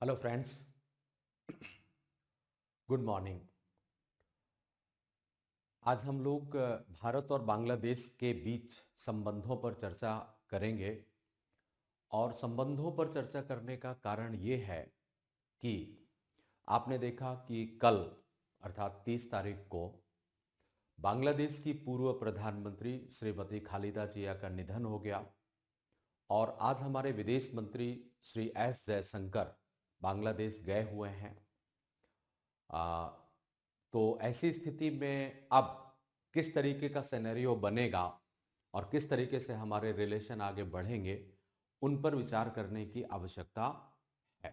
Hello friends, good morning. आज हम लोग भारत और बांग्लादेश के बीच संबंधों पर चर्चा करेंगे। और संबंधों पर चर्चा करने का कारण ये है कि आपने देखा कि कल अर्थात 30 तारीख को बांग्लादेश की पूर्व प्रधानमंत्री श्रीमती खालिदा जिया का निधन हो गया। और आज हमारे विदेश मंत्री श्री एस जयशंकर बांग्लादेश गए हुए हैं। आ, तो ऐसी स्थिति में अब किस तरीके का सिनेरियो बनेगा और किस तरीके से हमारे रिलेशन आगे बढ़ेंगे, उन पर विचार करने की आवश्यकता है।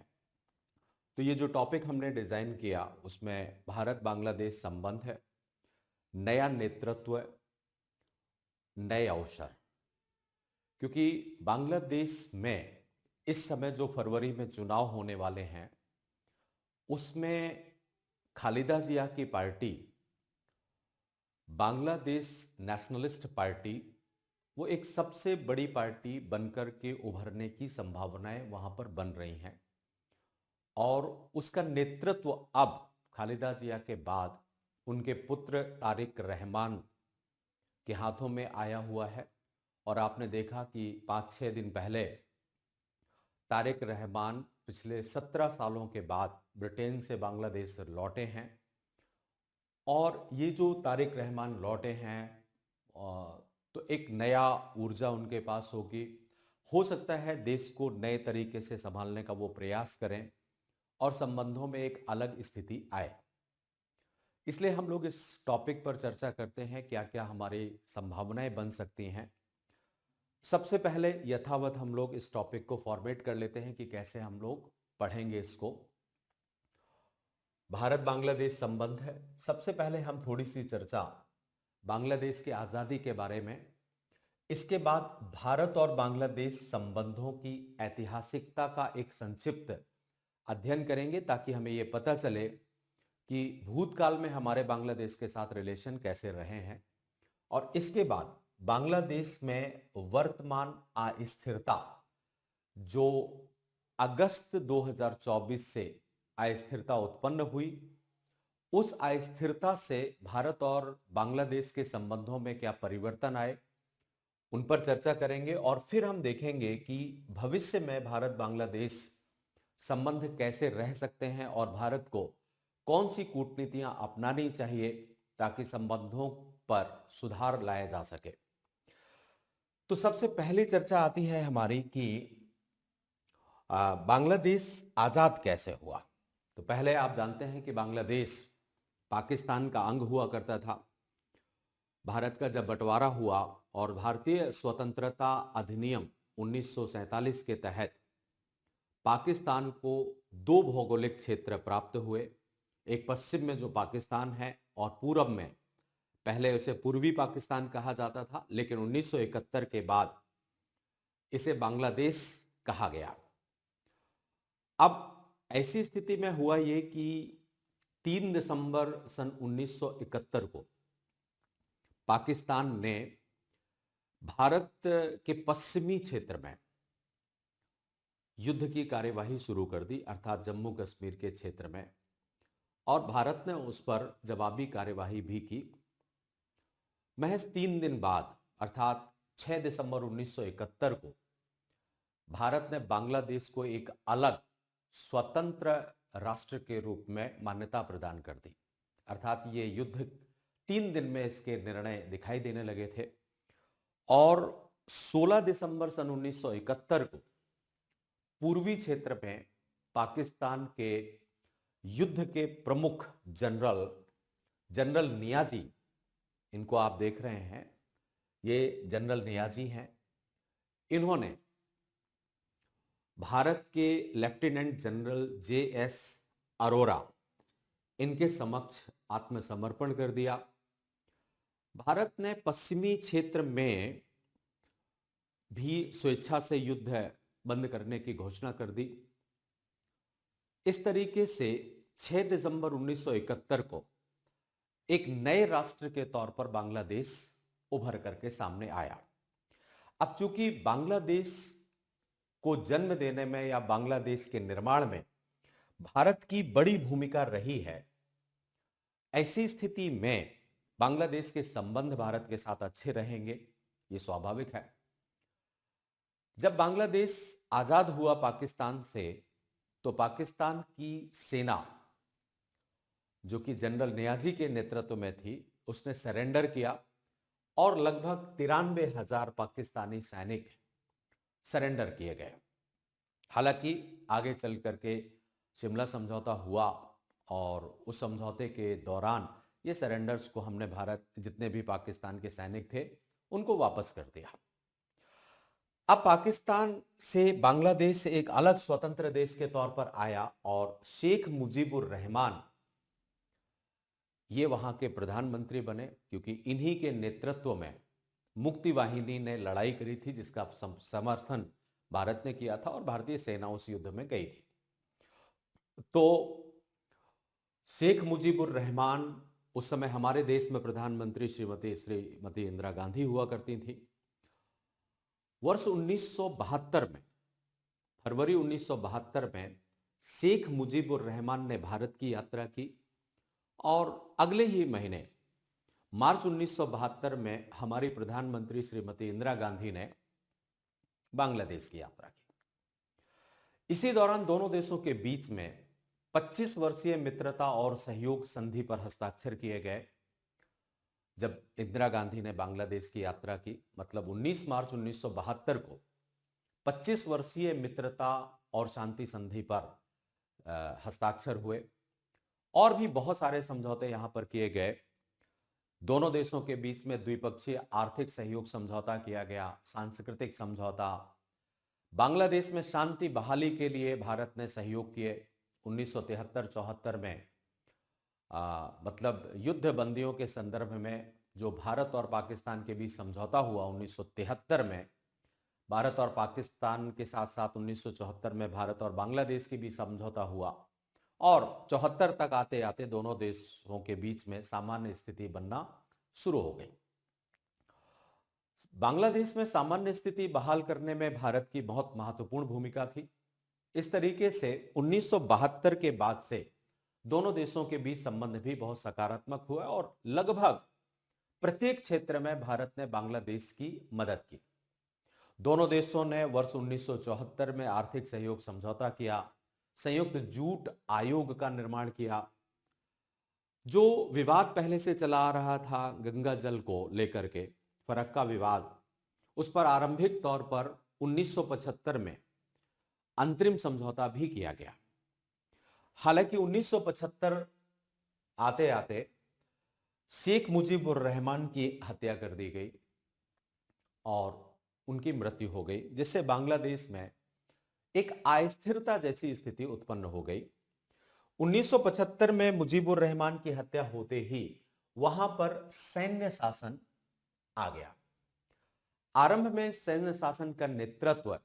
तो ये जो टॉपिक हमने डिजाइन किया उसमें भारत बांग्लादेश संबंध है, नया नेतृत्व, नए अवसर। क्योंकि बांग्लादेश में इस समय जो फरवरी में चुनाव होने वाले हैं उसमें खालिदा जिया की पार्टी बांग्लादेश नेशनलिस्ट पार्टी वो एक सबसे बड़ी पार्टी बनकर के उभरने की संभावनाएं वहां पर बन रही हैं। और उसका नेतृत्व अब खालिदा जिया के बाद उनके पुत्र तारिक रहमान के हाथों में आया हुआ है। और आपने देखा कि 5-6 दिन पहले तारिक रहमान पिछले 17 सालों के बाद ब्रिटेन से बांग्लादेश लौटे हैं। और ये जो तारिक रहमान लौटे हैं तो एक नया ऊर्जा उनके पास होगी। हो सकता है देश को नए तरीके से संभालने का वो प्रयास करें और संबंधों में एक अलग स्थिति आए। इसलिए हम लोग इस टॉपिक पर चर्चा करते हैं, क्या क्या हमारी संभावनाएं बन सकती हैं। सबसे पहले यथावत हम लोग इस टॉपिक को फॉर्मेट कर लेते हैं कि कैसे हम लोग पढ़ेंगे इसको। भारत बांग्लादेश संबंध है। सबसे पहले हम थोड़ी सी चर्चा बांग्लादेश की आजादी के बारे में, इसके बाद भारत और बांग्लादेश संबंधों की ऐतिहासिकता का एक संक्षिप्त अध्ययन करेंगे ताकि हमें यह पता चले कि भूतकाल में हमारे बांग्लादेश के साथ रिलेशन कैसे रहे हैं। और इसके बाद बांग्लादेश में वर्तमान अस्थिरता, जो अगस्त 2024 से अस्थिरता उत्पन्न हुई, उस अस्थिरता से भारत और बांग्लादेश के संबंधों में क्या परिवर्तन आए, उन पर चर्चा करेंगे। और फिर हम देखेंगे कि भविष्य में भारत बांग्लादेश संबंध कैसे रह सकते हैं और भारत को कौन सी कूटनीतियां अपनानी चाहिए ताकि संबंधों पर सुधार लाया जा सके। तो सबसे पहली चर्चा आती है हमारी कि बांग्लादेश आजाद कैसे हुआ। तो पहले आप जानते हैं कि बांग्लादेश पाकिस्तान का अंग हुआ करता था। भारत का जब बंटवारा हुआ और भारतीय स्वतंत्रता अधिनियम 1947 के तहत पाकिस्तान को दो भौगोलिक क्षेत्र प्राप्त हुए। एक पश्चिम में जो पाकिस्तान है और पूरब में, पहले उसे पूर्वी पाकिस्तान कहा जाता था, लेकिन 1971 के बाद इसे बांग्लादेश कहा गया। अब ऐसी स्थिति में हुआ ये कि 3 दिसंबर सन 1971 को पाकिस्तान ने भारत के पश्चिमी क्षेत्र में युद्ध की कार्यवाही शुरू कर दी, अर्थात जम्मू कश्मीर के क्षेत्र में। और भारत ने उस पर जवाबी कार्यवाही भी की। महज 3 दिन बाद अर्थात 6 दिसंबर 1971 को भारत ने बांग्लादेश को एक अलग स्वतंत्र राष्ट्र के रूप में मान्यता प्रदान कर दी। अर्थात ये युद्ध 3 दिन में इसके निर्णय दिखाई देने लगे थे। और 16 दिसंबर सन 1971 को पूर्वी क्षेत्र में पाकिस्तान के युद्ध के प्रमुख जनरल नियाजी, इनको आप देख रहे हैं, ये जनरल नियाजी हैं। इन्होंने भारत के लेफ्टिनेंट जनरल JS अरोरा, इनके समक्ष आत्मसमर्पण कर दिया। भारत ने पश्चिमी क्षेत्र में भी स्वेच्छा से युद्ध बंद करने की घोषणा कर दी। इस तरीके से 6 दिसंबर 1971 को एक नए राष्ट्र के तौर पर बांग्लादेश उभर करके सामने आया। अब चूंकि बांग्लादेश को जन्म देने में या बांग्लादेश के निर्माण में भारत की बड़ी भूमिका रही है। ऐसी स्थिति में बांग्लादेश के संबंध भारत के साथ अच्छे रहेंगे, ये स्वाभाविक है। जब बांग्लादेश आजाद हुआ पाकिस्तान से, तो पाकिस्तान की सेना जो कि जनरल नियाजी के नेतृत्व में थी, उसने सरेंडर किया और लगभग 93,000 पाकिस्तानी सैनिक सरेंडर किए गए। हालांकि आगे चल करके शिमला समझौता हुआ और उस समझौते के दौरान ये सरेंडर्स को हमने भारत जितने भी पाकिस्तान के सैनिक थे उनको वापस कर दिया। अब पाकिस्तान से बांग्लादेश एक अलग स्वतंत्र देश के तौर पर आया और शेख मुजीबुर रहमान ये वहां के प्रधानमंत्री बने, क्योंकि इन्हीं के नेतृत्व में मुक्ति वाहिनी ने लड़ाई करी थी, जिसका समर्थन भारत ने किया था और भारतीय सेना उस युद्ध में गई थी। तो शेख मुजीबुर रहमान उस समय हमारे देश में प्रधानमंत्री श्रीमती इंदिरा गांधी हुआ करती थी। वर्ष 1972 में, फरवरी 1972 में शेख मुजीबुर रहमान ने भारत की यात्रा की और अगले ही महीने मार्च 1972 में हमारी प्रधानमंत्री श्रीमती इंदिरा गांधी ने बांग्लादेश की यात्रा की। इसी दौरान दोनों देशों के बीच में 25 वर्षीय मित्रता और सहयोग संधि पर हस्ताक्षर किए गए। जब इंदिरा गांधी ने बांग्लादेश की यात्रा की, मतलब 19 मार्च 1972 को 25 वर्षीय मित्रता और शांति संधि पर हस्ताक्षर हुए और भी बहुत सारे समझौते यहां पर किए गए। दोनों देशों के बीच में द्विपक्षीय आर्थिक सहयोग समझौता किया गया, सांस्कृतिक समझौता, बांग्लादेश में शांति बहाली के लिए भारत ने सहयोग किए। 1973-74 में मतलब युद्ध बंदियों के संदर्भ में जो भारत और पाकिस्तान के बीच समझौता हुआ 1973 में, भारत और पाकिस्तान के साथ साथ 1974 में भारत और बांग्लादेश के बीच समझौता हुआ और 74 तक आते आते दोनों देशों के बीच में सामान्य स्थिति बनना शुरू हो गई। बांग्लादेश में सामान्य स्थिति बहाल करने में भारत की बहुत महत्वपूर्ण भूमिका थी। इस तरीके से 1972 के बाद से दोनों देशों के बीच संबंध भी बहुत सकारात्मक हुआ और लगभग प्रत्येक क्षेत्र में भारत ने बांग्लादेश की मदद की। दोनों देशों ने वर्ष 1974 में आर्थिक सहयोग समझौता किया, संयुक्त जूट आयोग का निर्माण किया। जो विवाद पहले से चला आ रहा था गंगा जल को लेकर के, फरक्का विवाद, उस पर आरंभिक तौर पर 1975 में अंतरिम समझौता भी किया गया। हालांकि 1975 आते आते शेख मुजीबुर रहमान की हत्या कर दी गई और उनकी मृत्यु हो गई, जिससे बांग्लादेश में एक अस्थिरता जैसी स्थिति उत्पन्न हो गई। 1975 में मुजीबुर रहमान की हत्या होते ही वहां पर सैन्य शासन आ गया। आरंभ में सैन्य शासन का नेतृत्व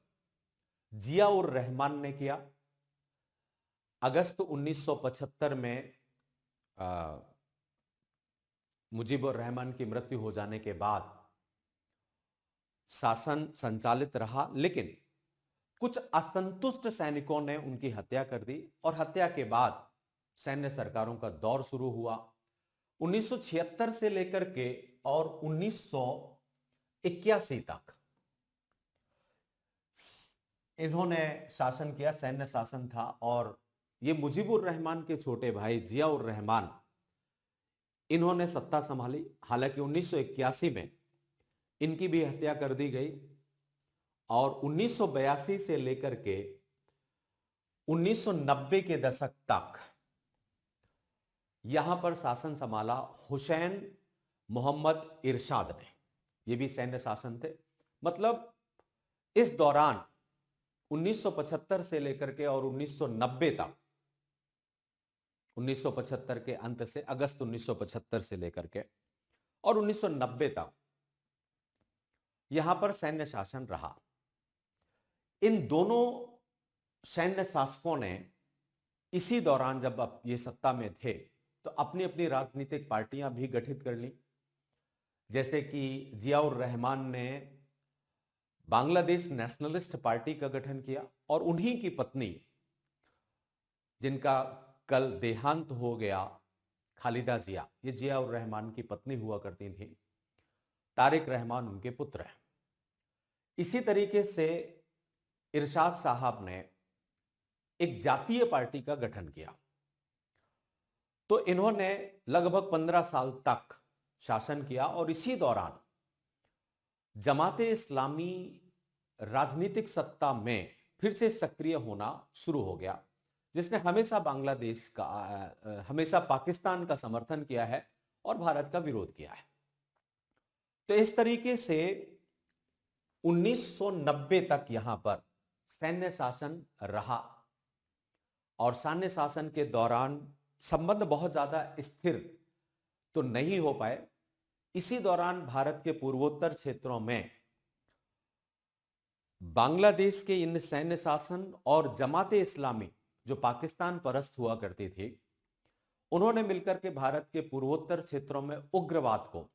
जिया उर रहमान ने किया। अगस्त 1975 में मुजीबुर रहमान की मृत्यु हो जाने के बाद शासन संचालित रहा, लेकिन कुछ असंतुष्ट सैनिकों ने उनकी हत्या कर दी और हत्या के बाद सैन्य सरकारों का दौर शुरू हुआ। 1976 से लेकर के और 1981 तक इन्होंने शासन किया, सैन्य शासन था। और ये मुजीबुर रहमान के छोटे भाई जिया उर रहमान, इन्होंने सत्ता संभाली। हालांकि 1981 में इनकी भी हत्या कर दी गई और 1982 से लेकर के 1990 के दशक तक यहां पर शासन संभाला हुसैन मोहम्मद इरशाद ने। ये भी सैन्य शासन थे। मतलब इस दौरान 1975 से लेकर के और 1990 तक, 1975 के अंत से अगस्त 1975 से लेकर के और 1990 तक यहां पर सैन्य शासन रहा। इन दोनों सैन्य शासकों ने इसी दौरान जब ये सत्ता में थे तो अपनी अपनी राजनीतिक पार्टियां भी गठित कर ली। जैसे कि जिया उर रहमान ने बांग्लादेश नेशनलिस्ट पार्टी का गठन किया और उन्हीं की पत्नी जिनका कल देहांत हो गया, खालिदा जिया, ये जिया उर रहमान की पत्नी हुआ करती थी। तारिक रहमान उनके पुत्र हैं। इसी तरीके से इरशाद साहब ने एक जातीय पार्टी का गठन किया। तो इन्होंने लगभग 15 साल तक शासन किया और इसी दौरान जमाते इस्लामी राजनीतिक सत्ता में फिर से सक्रिय होना शुरू हो गया, जिसने हमेशा बांग्लादेश का हमेशा पाकिस्तान का समर्थन किया है और भारत का विरोध किया है। तो इस तरीके से 1990 तक यहां पर सैन्य शासन रहा और सैन्य शासन के दौरान संबंध बहुत ज्यादा स्थिर तो नहीं हो पाए। इसी दौरान भारत के पूर्वोत्तर क्षेत्रों में बांग्लादेश के इन सैन्य शासन और जमाते इस्लामी जो पाकिस्तान परस्त हुआ करती थी, उन्होंने मिलकर के भारत के पूर्वोत्तर क्षेत्रों में उग्रवाद को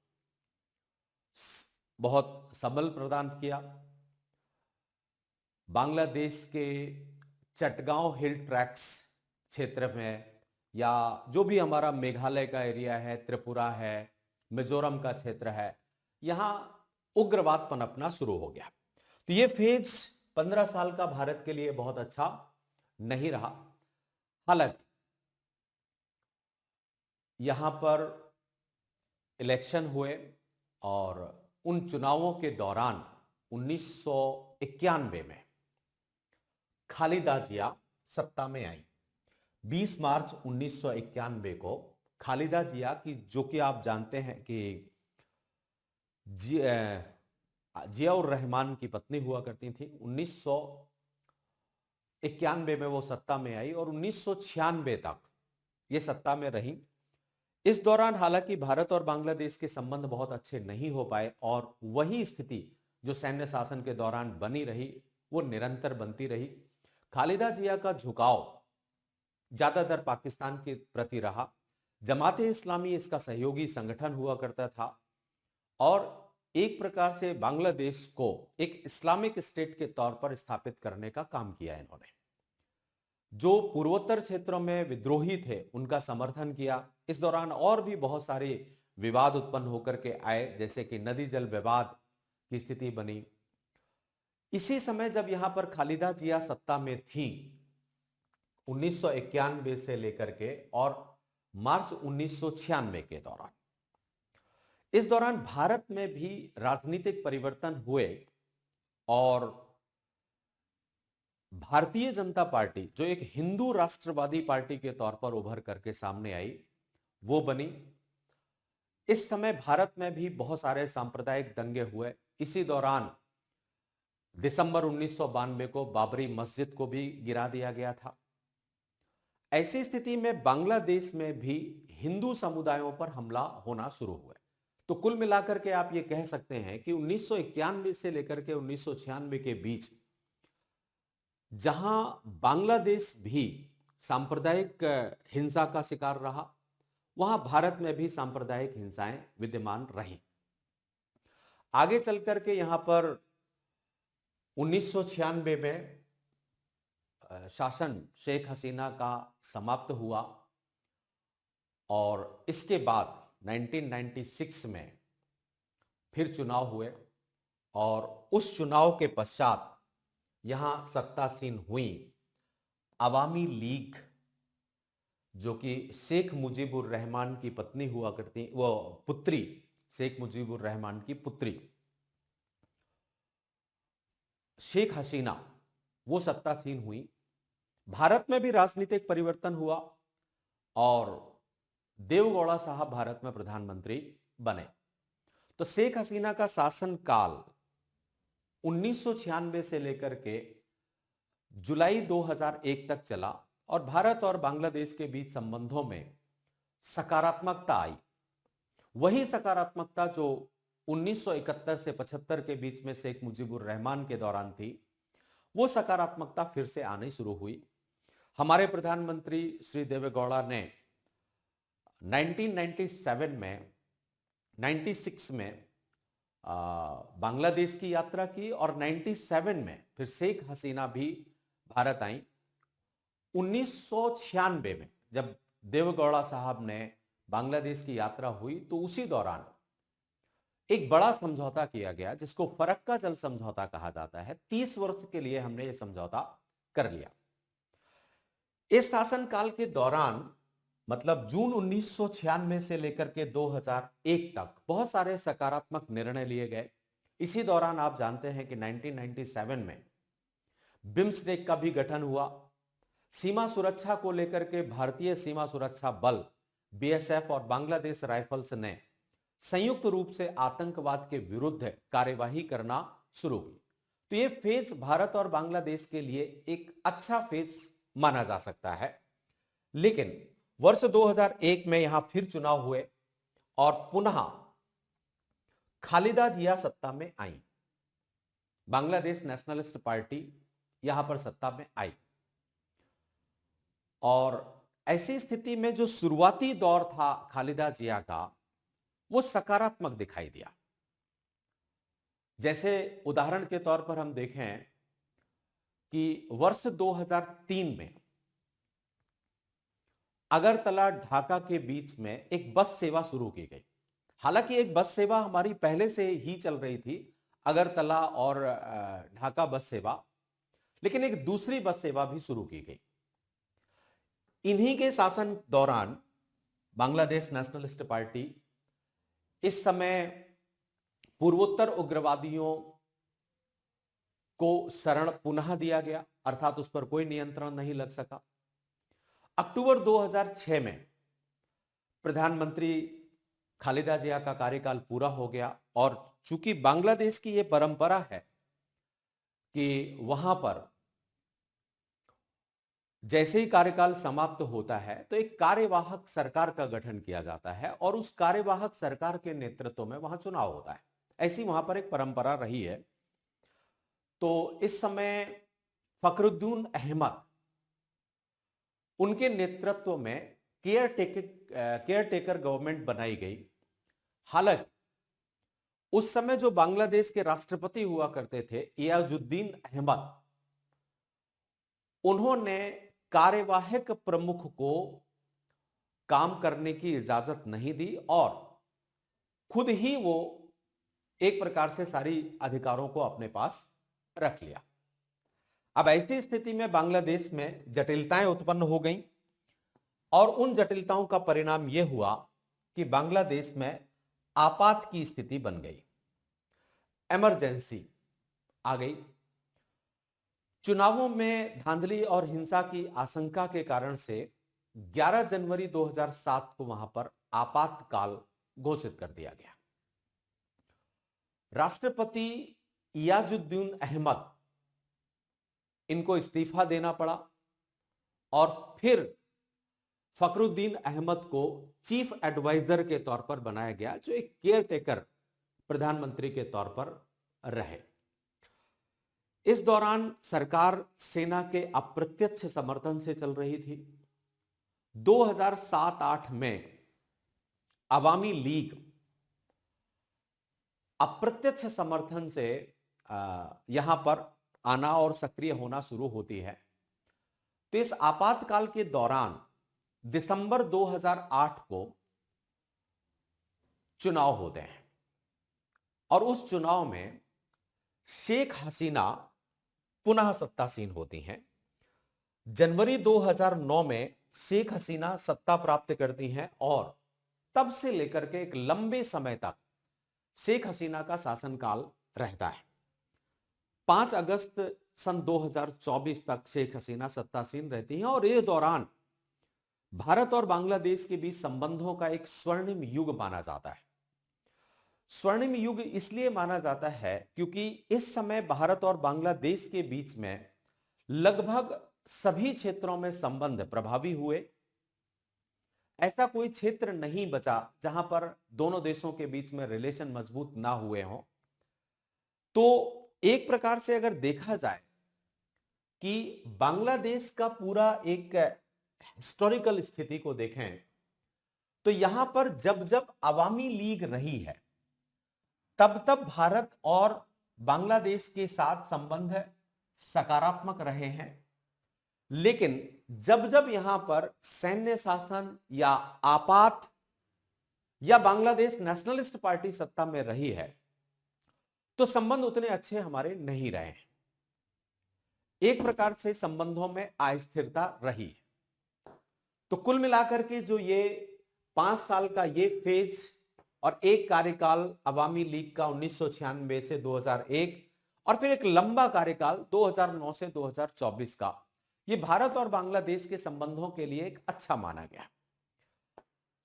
बहुत सबल प्रदान किया। बांग्लादेश के चटगांव हिल ट्रैक्स क्षेत्र में या जो भी हमारा मेघालय का एरिया है, त्रिपुरा है, मिजोरम का क्षेत्र है, यहां उग्रवाद पनपना शुरू हो गया। तो ये फेज 15 साल का भारत के लिए बहुत अच्छा नहीं रहा। हालांकि यहां पर इलेक्शन हुए और उन चुनावों के दौरान 1991 में खालिदा जिया सत्ता में आई। 20 मार्च 1991 को खालिदा जिया की, जो कि आप जानते हैं कि जिया उर रहमान की पत्नी हुआ करती थी, 1991 में वो सत्ता में आई और 1996 तक ये सत्ता में रही। इस दौरान हालांकि भारत और बांग्लादेश के संबंध बहुत अच्छे नहीं हो पाए और वही स्थिति जो सैन्य शासन के दौरान बनी रही वो निरंतर बनती रही। खालिदा जिया का झुकाव ज्यादातर पाकिस्तान के प्रति रहा। जमाते इस्लामी इसका सहयोगी संगठन हुआ करता था और एक प्रकार से बांग्लादेश को एक इस्लामिक स्टेट के तौर पर स्थापित करने का काम किया इन्होंने। जो पूर्वोत्तर क्षेत्रों में विद्रोही थे उनका समर्थन किया। इस दौरान और भी बहुत सारे विवाद उत्पन्न होकर के आए, जैसे कि नदी जल विवाद की स्थिति बनी। इसी समय जब यहां पर खालिदा जिया सत्ता में थी 1991 से लेकर के और मार्च 1996 के दौरान, इस दौरान भारत में भी राजनीतिक परिवर्तन हुए और भारतीय जनता पार्टी जो एक हिंदू राष्ट्रवादी पार्टी के तौर पर उभर करके सामने आई, वो बनी। इस समय भारत में भी बहुत सारे सांप्रदायिक दंगे हुए। इसी दौरान दिसंबर 1992 को बाबरी मस्जिद को भी गिरा दिया गया था। ऐसी स्थिति में बांग्लादेश में भी हिंदू समुदायों पर हमला होना शुरू हुआ। तो कुल मिलाकर के आप ये कह सकते हैं कि 1991 से लेकर के 1996 के बीच जहां बांग्लादेश भी सांप्रदायिक हिंसा का शिकार रहा, वहां भारत में भी सांप्रदायिक हिंसाएं विद्यमान रही। आगे चलकर के यहां पर 1996 में शासन शेख हसीना का समाप्त हुआ और इसके बाद 1996 में फिर चुनाव हुए और उस चुनाव के पश्चात यहां सत्तासीन हुई अवामी लीग, जो कि शेख मुजीबुर रहमान की पत्नी हुआ करती, वो पुत्री, शेख मुजीबुर रहमान की पुत्री शेख हसीना, वो सत्तासीन हुई। भारत में भी राजनीतिक परिवर्तन हुआ और देवगौड़ा साहब भारत में प्रधानमंत्री बने। तो शेख हसीना का शासनकाल 1996 से लेकर के जुलाई 2001 तक चला और भारत और बांग्लादेश के बीच संबंधों में सकारात्मकता आई। वही सकारात्मकता जो 1971 से 75 के बीच में शेख मुजीबुर रहमान के दौरान थी, वो सकारात्मकता फिर से आनी शुरू हुई। हमारे प्रधानमंत्री श्री देवेगौड़ा ने 1997 में 96 में बांग्लादेश की यात्रा की और 97 में फिर शेख हसीना भी भारत आई। 1996 में जब देवेगौड़ा साहब ने बांग्लादेश की यात्रा हुई तो उसी दौरान एक बड़ा समझौता किया गया जिसको फरक्का जल समझौता कहा जाता है। 30 वर्ष के लिए हमने यह समझौता कर लिया। इस शासनकाल के दौरान मतलब जून 1996 से लेकर के 2001 तक बहुत सारे सकारात्मक निर्णय लिए गए। इसी दौरान आप जानते हैं कि 1997 में बिम्स्टेक का भी गठन हुआ। सीमा सुरक्षा को लेकर के भारतीय सीमा सुरक्षा बल बीएसएफ और बांग्लादेश राइफल्स ने संयुक्त रूप से आतंकवाद के विरुद्ध कार्यवाही करना शुरू की। तो यह फेज भारत और बांग्लादेश के लिए एक अच्छा फेज माना जा सकता है। लेकिन वर्ष 2001 में यहां फिर चुनाव हुए और पुनः खालिदा जिया सत्ता में आई। बांग्लादेश नेशनलिस्ट पार्टी यहां पर सत्ता में आई और ऐसी स्थिति में जो शुरुआती दौर था खालिदा जिया का वो सकारात्मक दिखाई दिया। जैसे उदाहरण के तौर पर हम देखें कि वर्ष 2003 में अगरतला ढाका के बीच में एक बस सेवा शुरू की गई। हालांकि एक बस सेवा हमारी पहले से ही चल रही थी, अगरतला और ढाका बस सेवा, लेकिन एक दूसरी बस सेवा भी शुरू की गई। इन्हीं के शासन दौरान बांग्लादेश नेशनलिस्ट पार्टी इस समय पूर्वोत्तर उग्रवादियों को शरण पुनः दिया गया, अर्थात उस पर कोई नियंत्रण नहीं लग सका। अक्टूबर 2006 में प्रधानमंत्री खालिदा जिया का कार्यकाल पूरा हो गया और चूंकि बांग्लादेश की यह परंपरा है कि वहां पर जैसे ही कार्यकाल समाप्त होता है तो एक कार्यवाहक सरकार का गठन किया जाता है और उस कार्यवाहक सरकार के नेतृत्व में वहां चुनाव होता है। ऐसी वहां पर एक परंपरा रही है। तो इस समय फखरुद्दीन अहमद उनके नेतृत्व में केयरटेकर गवर्नमेंट बनाई गई। हालांकि उस समय जो बांग्लादेश के राष्ट्रपति हुआ करते थे इयाजुद्दीन अहमद, उन्होंने कार्यवाहक प्रमुख को काम करने की इजाजत नहीं दी और खुद ही वो एक प्रकार से सारी अधिकारों को अपने पास रख लिया। अब ऐसी स्थिति में बांग्लादेश में जटिलताएं उत्पन्न हो गईं और उन जटिलताओं का परिणाम यह हुआ कि बांग्लादेश में आपात की स्थिति बन गई, इमरजेंसी आ गई। चुनावों में धांधली और हिंसा की आशंका के कारण से 11 जनवरी 2007 को वहां पर आपातकाल घोषित कर दिया गया। राष्ट्रपति इयाजुद्दीन अहमद इनको इस्तीफा देना पड़ा और फिर फखरुद्दीन अहमद को चीफ एडवाइजर के तौर पर बनाया गया, जो एक केयरटेकर प्रधानमंत्री के तौर पर रहे। इस दौरान सरकार सेना के अप्रत्यक्ष समर्थन से चल रही थी। 2007-8 में अवामी लीग अप्रत्यक्ष समर्थन से यहां पर आना और सक्रिय होना शुरू होती है। तो इस आपातकाल के दौरान दिसंबर 2008 को चुनाव होते हैं और उस चुनाव में शेख हसीना पुनः सत्तासीन होती हैं। जनवरी 2009 में शेख हसीना सत्ता प्राप्त करती हैं और तब से लेकर के एक लंबे समय तक शेख हसीना का शासनकाल रहता है। 5 अगस्त सन 2024 तक शेख हसीना सत्तासीन रहती हैं और ये दौरान भारत और बांग्लादेश के बीच संबंधों का एक स्वर्णिम युग माना जाता है। स्वर्णिम युग इसलिए माना जाता है क्योंकि इस समय भारत और बांग्लादेश के बीच में लगभग सभी क्षेत्रों में संबंध प्रभावी हुए। ऐसा कोई क्षेत्र नहीं बचा जहां पर दोनों देशों के बीच में रिलेशन मजबूत ना हुए हों। तो एक प्रकार से अगर देखा जाए कि बांग्लादेश का पूरा एक हिस्टोरिकल स्थिति को देखें तो यहां पर जब जब अवामी लीग रही है तब तब भारत और बांग्लादेश के साथ संबंध सकारात्मक रहे हैं। लेकिन जब जब यहां पर सैन्य शासन या आपात या बांग्लादेश नेशनलिस्ट पार्टी सत्ता में रही है, तो संबंध उतने अच्छे हमारे नहीं रहे हैं। एक प्रकार से संबंधों में अस्थिरता रही है। तो कुल मिलाकर के जो ये 5 साल का ये फेज और एक कार्यकाल अवामी लीग का 1996 से 2001 और फिर एक लंबा कार्यकाल 2009 से 2024 का, ये भारत और बांग्लादेश के संबंधों के लिए एक अच्छा माना गया।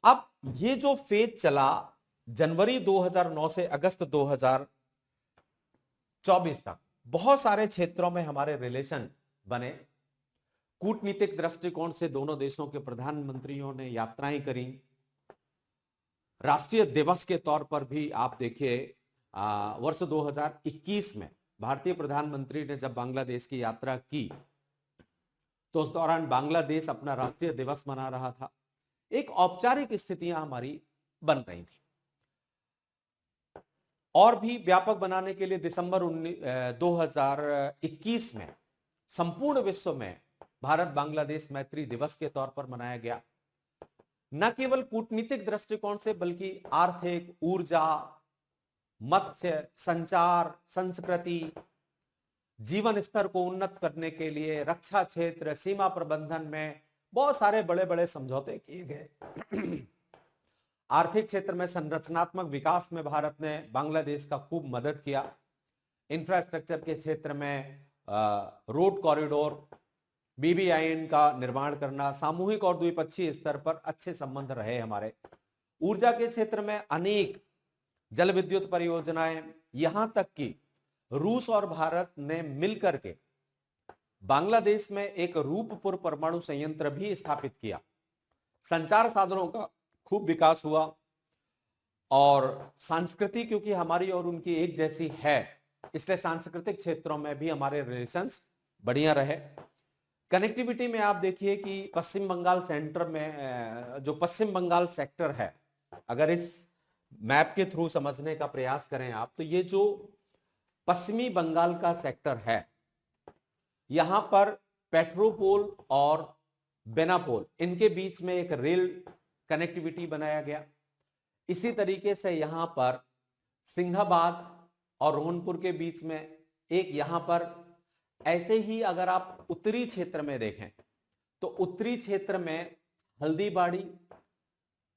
अब ये जो फेज चला जनवरी 2009 से अगस्त 2024 तक, बहुत सारे क्षेत्रों में हमारे रिलेशन बने। कूटनीतिक दृष्टिकोण से दोनों देशों के प्रधानमंत्रियों ने यात्राएं करी। राष्ट्रीय दिवस के तौर पर भी आप देखिए, वर्ष 2021 में भारतीय प्रधानमंत्री ने जब बांग्लादेश की यात्रा की, तो उस दौरान बांग्लादेश अपना राष्ट्रीय दिवस मना रहा था। एक औपचारिक स्थितियां हमारी बन रही थी। और भी व्यापक बनाने के लिए दिसंबर 2021 में संपूर्ण विश्व में भारत बांग्लादेश मैत्री दिवस के तौर पर मनाया गया। न केवल कूटनीतिक दृष्टिकोण से, बल्कि आर्थिक, ऊर्जा, मत्स्य, संचार, संस्कृति, जीवन स्तर को उन्नत करने के लिए, रक्षा क्षेत्र, सीमा प्रबंधन में बहुत सारे बड़े बड़े समझौते किए गए। आर्थिक क्षेत्र में संरचनात्मक विकास में भारत ने बांग्लादेश का खूब मदद किया। इंफ्रास्ट्रक्चर के क्षेत्र में रोड कॉरिडोर, BBIN का निर्माण करना, सामूहिक और द्विपक्षीय स्तर पर अच्छे संबंध रहे हमारे। ऊर्जा के क्षेत्र में अनेक जल विद्युत परियोजनाएं, यहां तक कि रूस और भारत ने मिलकर के बांग्लादेश में एक रूपपुर परमाणु संयंत्र भी स्थापित किया। संचार साधनों का खूब विकास हुआ और संस्कृति, क्योंकि हमारी और उनकी एक जैसी है, इसलिए सांस्कृतिक क्षेत्रों में भी हमारे रिलेशंस बढ़िया रहे। कनेक्टिविटी में आप देखिए कि पश्चिम बंगाल सेंटर में जो पश्चिम बंगाल सेक्टर है, अगर इस मैप के थ्रू समझने का प्रयास करें आप, तो ये जो पश्चिमी बंगाल का सेक्टर है, यहां पर पेट्रोपोल और बेनापोल, इनके बीच में एक रेल कनेक्टिविटी बनाया गया। इसी तरीके से यहां पर सिंघाबाद और रोहनपुर के बीच में एक यहां पर, ऐसे ही अगर आप उत्तरी क्षेत्र में देखें तो उत्तरी क्षेत्र में हल्दीबाड़ी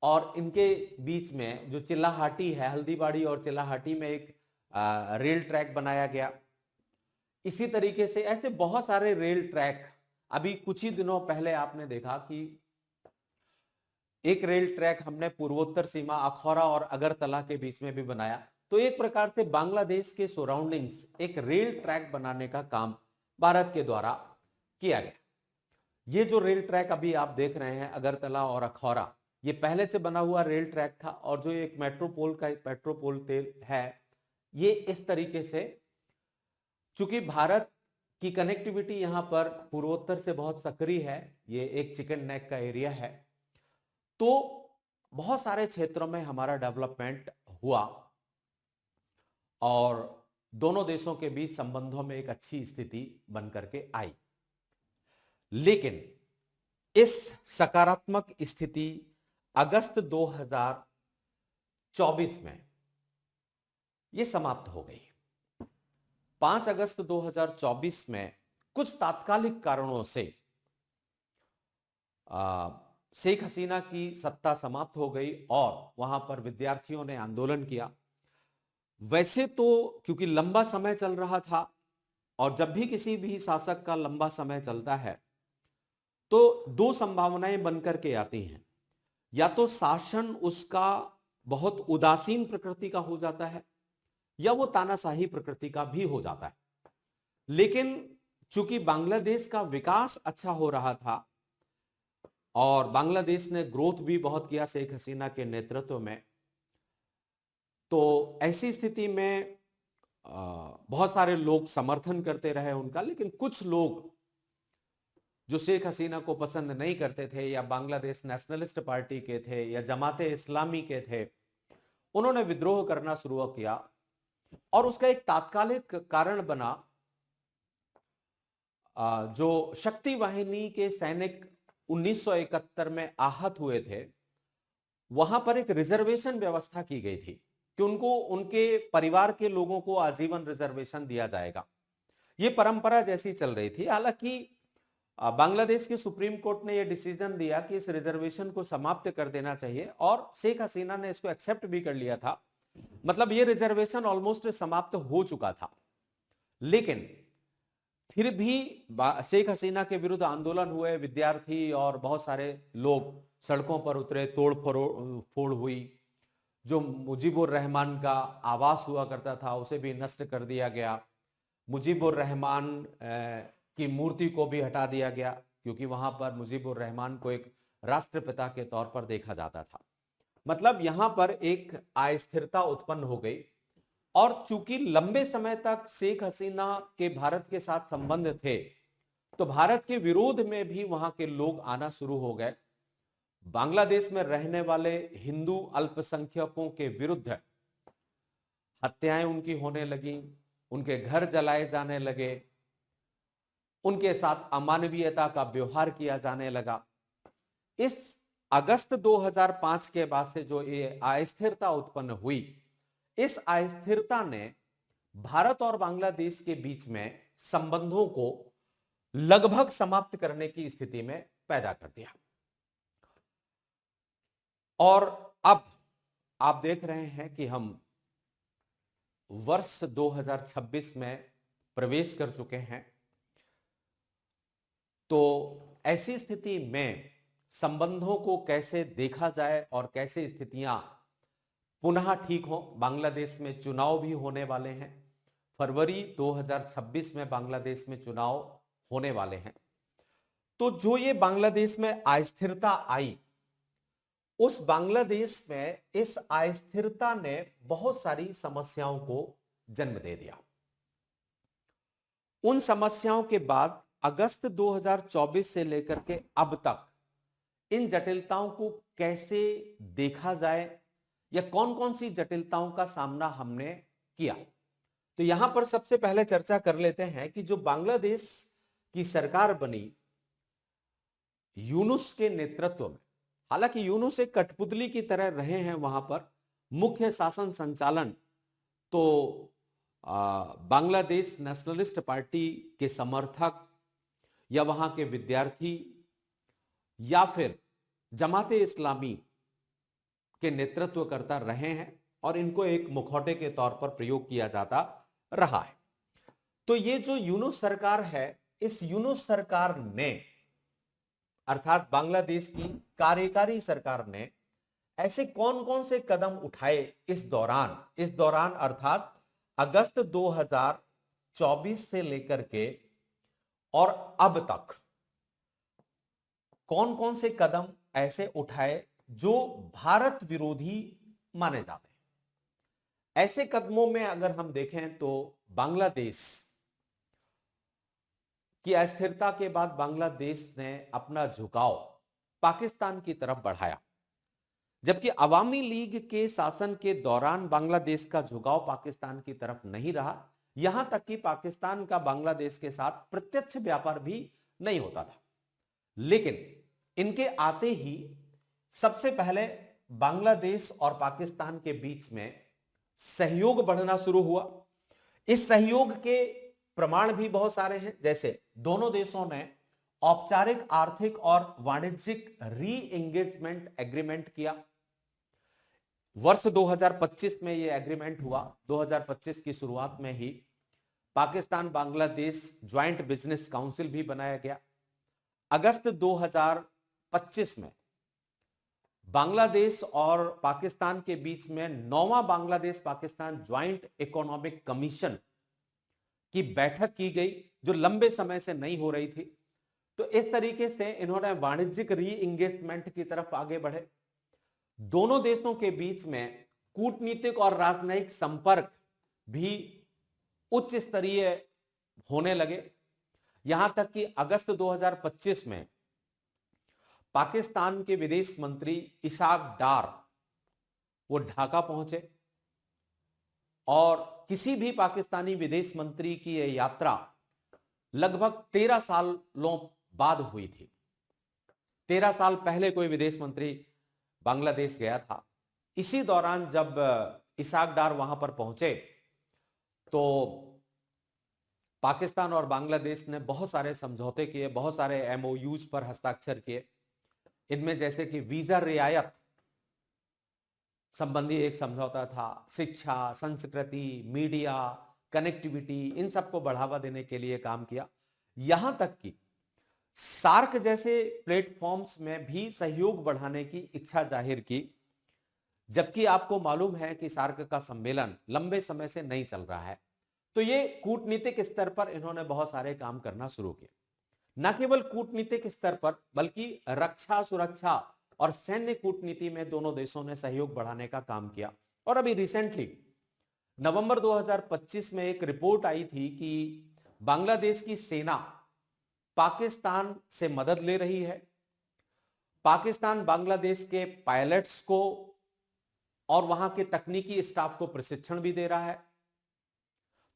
और इनके बीच में जो चिल्लाहाटी है, हल्दीबाड़ी और चिल्लाहाटी में एक रेल ट्रैक बनाया गया। इसी तरीके से ऐसे बहुत सारे रेल ट्रैक, अभी कुछ ही दिनों पहले आपने देखा कि एक रेल ट्रैक हमने पूर्वोत्तर सीमा अखौरा और अगरतला के बीच में भी बनाया। तो एक प्रकार से बांग्लादेश के सराउंडिंग्स एक रेल ट्रैक बनाने का काम भारत के द्वारा किया गया। ये जो रेल ट्रैक अभी आप देख रहे हैं अगरतला और अखौरा, ये पहले से बना हुआ रेल ट्रैक था। और जो एक मेट्रोपोल का एक पेट्रोपोल तेल है, ये इस तरीके से, चूंकि भारत की कनेक्टिविटी यहां पर पूर्वोत्तर से बहुत सक्रिय है, ये एक चिकन नेक का एरिया है, तो बहुत सारे क्षेत्रों में हमारा डेवलपमेंट हुआ और दोनों देशों के बीच संबंधों में एक अच्छी स्थिति बनकर के आई। लेकिन इस सकारात्मक स्थिति अगस्त 2024 में ये समाप्त हो गई। 5 अगस्त 2024 में कुछ तात्कालिक कारणों से शेख हसीना की सत्ता समाप्त हो गई और वहां पर विद्यार्थियों ने आंदोलन किया। वैसे तो क्योंकि लंबा समय चल रहा था, और जब भी किसी भी शासक का लंबा समय चलता है तो दो संभावनाएं बनकर के आती हैं। या तो शासन उसका बहुत उदासीन प्रकृति का हो जाता है, या वो तानाशाही प्रकृति का भी हो जाता है। लेकिन चूंकि बांग्लादेश का विकास अच्छा हो रहा था और बांग्लादेश ने ग्रोथ भी बहुत किया शेख हसीना के नेतृत्व में, तो ऐसी स्थिति में बहुत सारे लोग समर्थन करते रहे उनका। लेकिन कुछ लोग जो शेख हसीना को पसंद नहीं करते थे, या बांग्लादेश नेशनलिस्ट पार्टी के थे, या जमाते इस्लामी के थे, उन्होंने विद्रोह करना शुरू किया। और उसका एक तात्कालिक कारण बना जो शक्ति वाहिनी के सैनिक 1971 में आहत हुए थे, वहां पर एक रिजर्वेशन व्यवस्था की गई थी कि उनको उनके परिवार के लोगों को आजीवन रिजर्वेशन दिया जाएगा। ये परंपरा जैसी चल रही थी। हालांकि बांग्लादेश के सुप्रीम कोर्ट ने यह डिसीजन दिया कि इस रिजर्वेशन को समाप्त कर देना चाहिए और शेख हसीना ने इसको एक्सेप्ट भी कर लिया था। मतलब ये रिजर्वेशन ऑलमोस्ट समाप्त हो चुका था, लेकिन फिर भी शेख हसीना के विरुद्ध आंदोलन हुए, विद्यार्थी और बहुत सारे लोग सड़कों पर उतरे, तोड़ फोड़ हुई। जो मुजीबुर रहमान का आवास हुआ करता था उसे भी नष्ट कर दिया गया। मुजीबुर रहमान की मूर्ति को भी हटा दिया गया, क्योंकि वहां पर मुजीबुर रहमान को एक राष्ट्रपिता के तौर पर देखा जाता था। मतलब यहां पर एक अस्थिरता उत्पन्न हो गई। और चूंकि लंबे समय तक शेख हसीना के भारत के साथ संबंध थे, तो भारत के विरोध में भी वहां के लोग आना शुरू हो गए। बांग्लादेश में रहने वाले हिंदू अल्पसंख्यकों के विरुद्ध हत्याएं उनकी होने लगी, उनके घर जलाए जाने लगे, उनके साथ अमानवीयता का व्यवहार किया जाने लगा। इस अगस्त 2005 के बाद से जो ये अस्थिरता उत्पन्न हुई, इस अस्थिरता ने भारत और बांग्लादेश के बीच में संबंधों को लगभग समाप्त करने की स्थिति में पैदा कर दिया। और अब आप देख रहे हैं कि हम वर्ष 2026 में प्रवेश कर चुके हैं। तो ऐसी स्थिति में संबंधों को कैसे देखा जाए और कैसे स्थितियां पुनः ठीक हो। बांग्लादेश में चुनाव भी होने वाले हैं। फरवरी 2026 में बांग्लादेश में चुनाव होने वाले हैं। तो जो ये बांग्लादेश में अस्थिरता आई, उस बांग्लादेश में इस अस्थिरता ने बहुत सारी समस्याओं को जन्म दे दिया। उन समस्याओं के बाद अगस्त 2024 से लेकर के अब तक इन जटिलताओं को कैसे देखा जाए या कौन कौन सी जटिलताओं का सामना हमने किया, तो यहां पर सबसे पहले चर्चा कर लेते हैं कि जो बांग्लादेश की सरकार बनी यूनुस के नेतृत्व में, हालांकि यूनुस एक कठपुतली की तरह रहे हैं वहां पर, मुख्य शासन संचालन तो बांग्लादेश नेशनलिस्ट पार्टी के समर्थक या वहां के विद्यार्थी या फिर जमाते इस्लामी के नेतृत्व करता रहे हैं और इनको एक मुखौटे के तौर पर प्रयोग किया जाता रहा है। तो ये जो यूनुस सरकार है, इस यूनुस सरकार ने अर्थात बांग्लादेश की कार्यकारी सरकार ने ऐसे कौन कौन से कदम उठाए इस दौरान अर्थात अगस्त 2024 से लेकर के और अब तक कौन कौन से कदम ऐसे उठाए जो भारत विरोधी माने जाते हैं। ऐसे कदमों में अगर हम देखें तो बांग्लादेश की अस्थिरता के बाद बांग्लादेश ने अपना झुकाव पाकिस्तान की तरफ बढ़ाया, जबकि अवामी लीग के शासन के दौरान बांग्लादेश का झुकाव पाकिस्तान की तरफ नहीं रहा। यहां तक कि पाकिस्तान का बांग्लादेश के साथ प्रत्यक्ष व्यापार भी नहीं होता था। लेकिन इनके आते ही सबसे पहले बांग्लादेश और पाकिस्तान के बीच में सहयोग बढ़ना शुरू हुआ। इस सहयोग के प्रमाण भी बहुत सारे हैं, जैसे दोनों देशों ने औपचारिक आर्थिक और वाणिज्यिक री एंगेजमेंट एग्रीमेंट किया। वर्ष 2025 में यह एग्रीमेंट हुआ। 2025 की शुरुआत में ही Pakistan Bangladesh joint business council भी बनाया गया। अगस्त 2025 में बांग्लादेश और पाकिस्तान के बीच में 9वां Bangladesh Pakistan joint economic commission की बैठक की गई, जो लंबे समय से नहीं हो रही थी। तो इस तरीके से इन्होंने वाणिज्यिक री एंगेजमेंट की तरफ आगे बढ़े। दोनों देशों के बीच में कूटनीतिक और राजनयिक संपर्क भी उच्च स्तरीय होने लगे। यहां तक कि अगस्त 2025 में पाकिस्तान के विदेश मंत्री इसाक डार वो ढाका पहुंचे और किसी भी पाकिस्तानी विदेश मंत्री की यह यात्रा लगभग 13 सालों बाद हुई थी। 13 साल पहले कोई विदेश मंत्री बांग्लादेश गया था। इसी दौरान जब इसाक डार वहां पर पहुंचे तो पाकिस्तान और बांग्लादेश ने बहुत सारे समझौते किए, बहुत सारे एमओयूज पर हस्ताक्षर किए। इनमें जैसे कि वीजा रियायत संबंधी एक समझौता था, शिक्षा, संस्कृति, मीडिया, कनेक्टिविटी, इन सबको बढ़ावा देने के लिए काम किया। यहां तक कि सार्क जैसे प्लेटफॉर्म्स में भी सहयोग बढ़ाने की इच्छा जाहिर की, जबकि आपको मालूम है कि सार्क का सम्मेलन लंबे समय से नहीं चल रहा है। तो ये कूटनीतिक स्तर पर इन्होंने बहुत सारे काम करना शुरू किए। न केवल कूटनीतिक स्तर पर बल्कि रक्षा, सुरक्षा और सैन्य कूटनीति में दोनों देशों ने सहयोग बढ़ाने का काम किया। और अभी रिसेंटली नवंबर 2025 में एक रिपोर्ट आई थी कि बांग्लादेश की सेना पाकिस्तान से मदद ले रही है। पाकिस्तान बांग्लादेश के पायलट्स को और वहां के तकनीकी स्टाफ को प्रशिक्षण भी दे रहा है।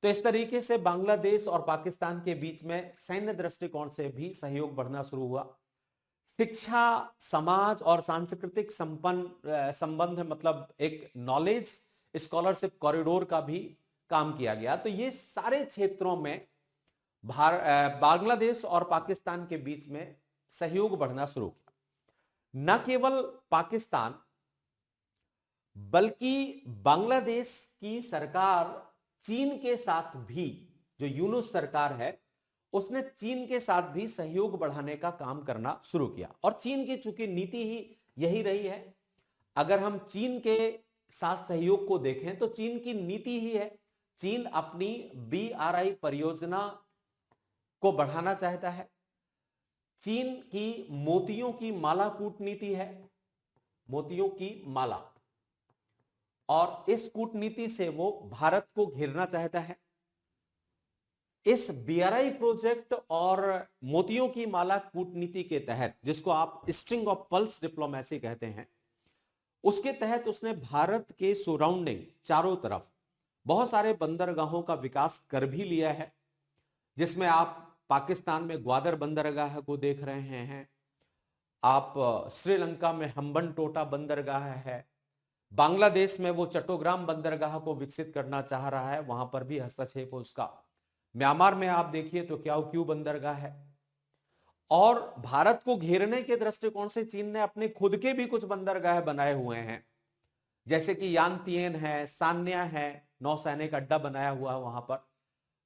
तो इस तरीके से बांग्लादेश और पाकिस्तान के बीच में सैन्य दृष्टिकोण से भी सहयोग बढ़ना शुरू हुआ। शिक्षा, समाज और सांस्कृतिक संबंध, मतलब एक नॉलेज स्कॉलरशिप कॉरिडोर का भी काम किया गया। तो ये सारे क्षेत्रों में बांग्लादेश और पाकिस्तान के बीच में सहयोग बढ़ना शुरू किया। न केवल पाकिस्तान बल्कि बांग्लादेश की सरकार चीन के साथ भी, जो यूनुस सरकार है, उसने चीन के साथ भी सहयोग बढ़ाने का काम करना शुरू किया। और चीन की चूंकि नीति ही यही रही है, अगर हम चीन के साथ सहयोग को देखें तो चीन की नीति ही है, चीन अपनी BRI परियोजना को बढ़ाना चाहता है। चीन की मोतियों की माला कूटनीति है, मोतियों की माला, और इस कूटनीति से वो भारत को घेरना चाहता है। इस BRI प्रोजेक्ट और मोतियों की माला कूटनीति के तहत, जिसको आप स्ट्रिंग ऑफ पल्स डिप्लोमेसी कहते हैं, उसके तहत उसने भारत के सराउंडिंग चारों तरफ बहुत सारे बंदरगाहों का विकास कर भी लिया है, जिसमें आप पाकिस्तान में ग्वादर बंदरगाह को देख रहे हैं, आप श्रीलंका में हम्बनटोटा बंदरगाह है, बांग्लादेश में वो चट्टोग्राम बंदरगाह को विकसित करना चाह रहा है, वहां पर भी हस्तक्षेप हो उसका। म्यांमार में आप देखिए तो क्याओक्यू बंदरगाह है। और भारत को घेरने के दृष्टिकोण से चीन ने अपने खुद के भी कुछ बंदरगाह बनाए हुए हैं, जैसे कि यानतियन है, सान्या है, नौसैनिक अड्डा बनाया हुआ है वहां पर।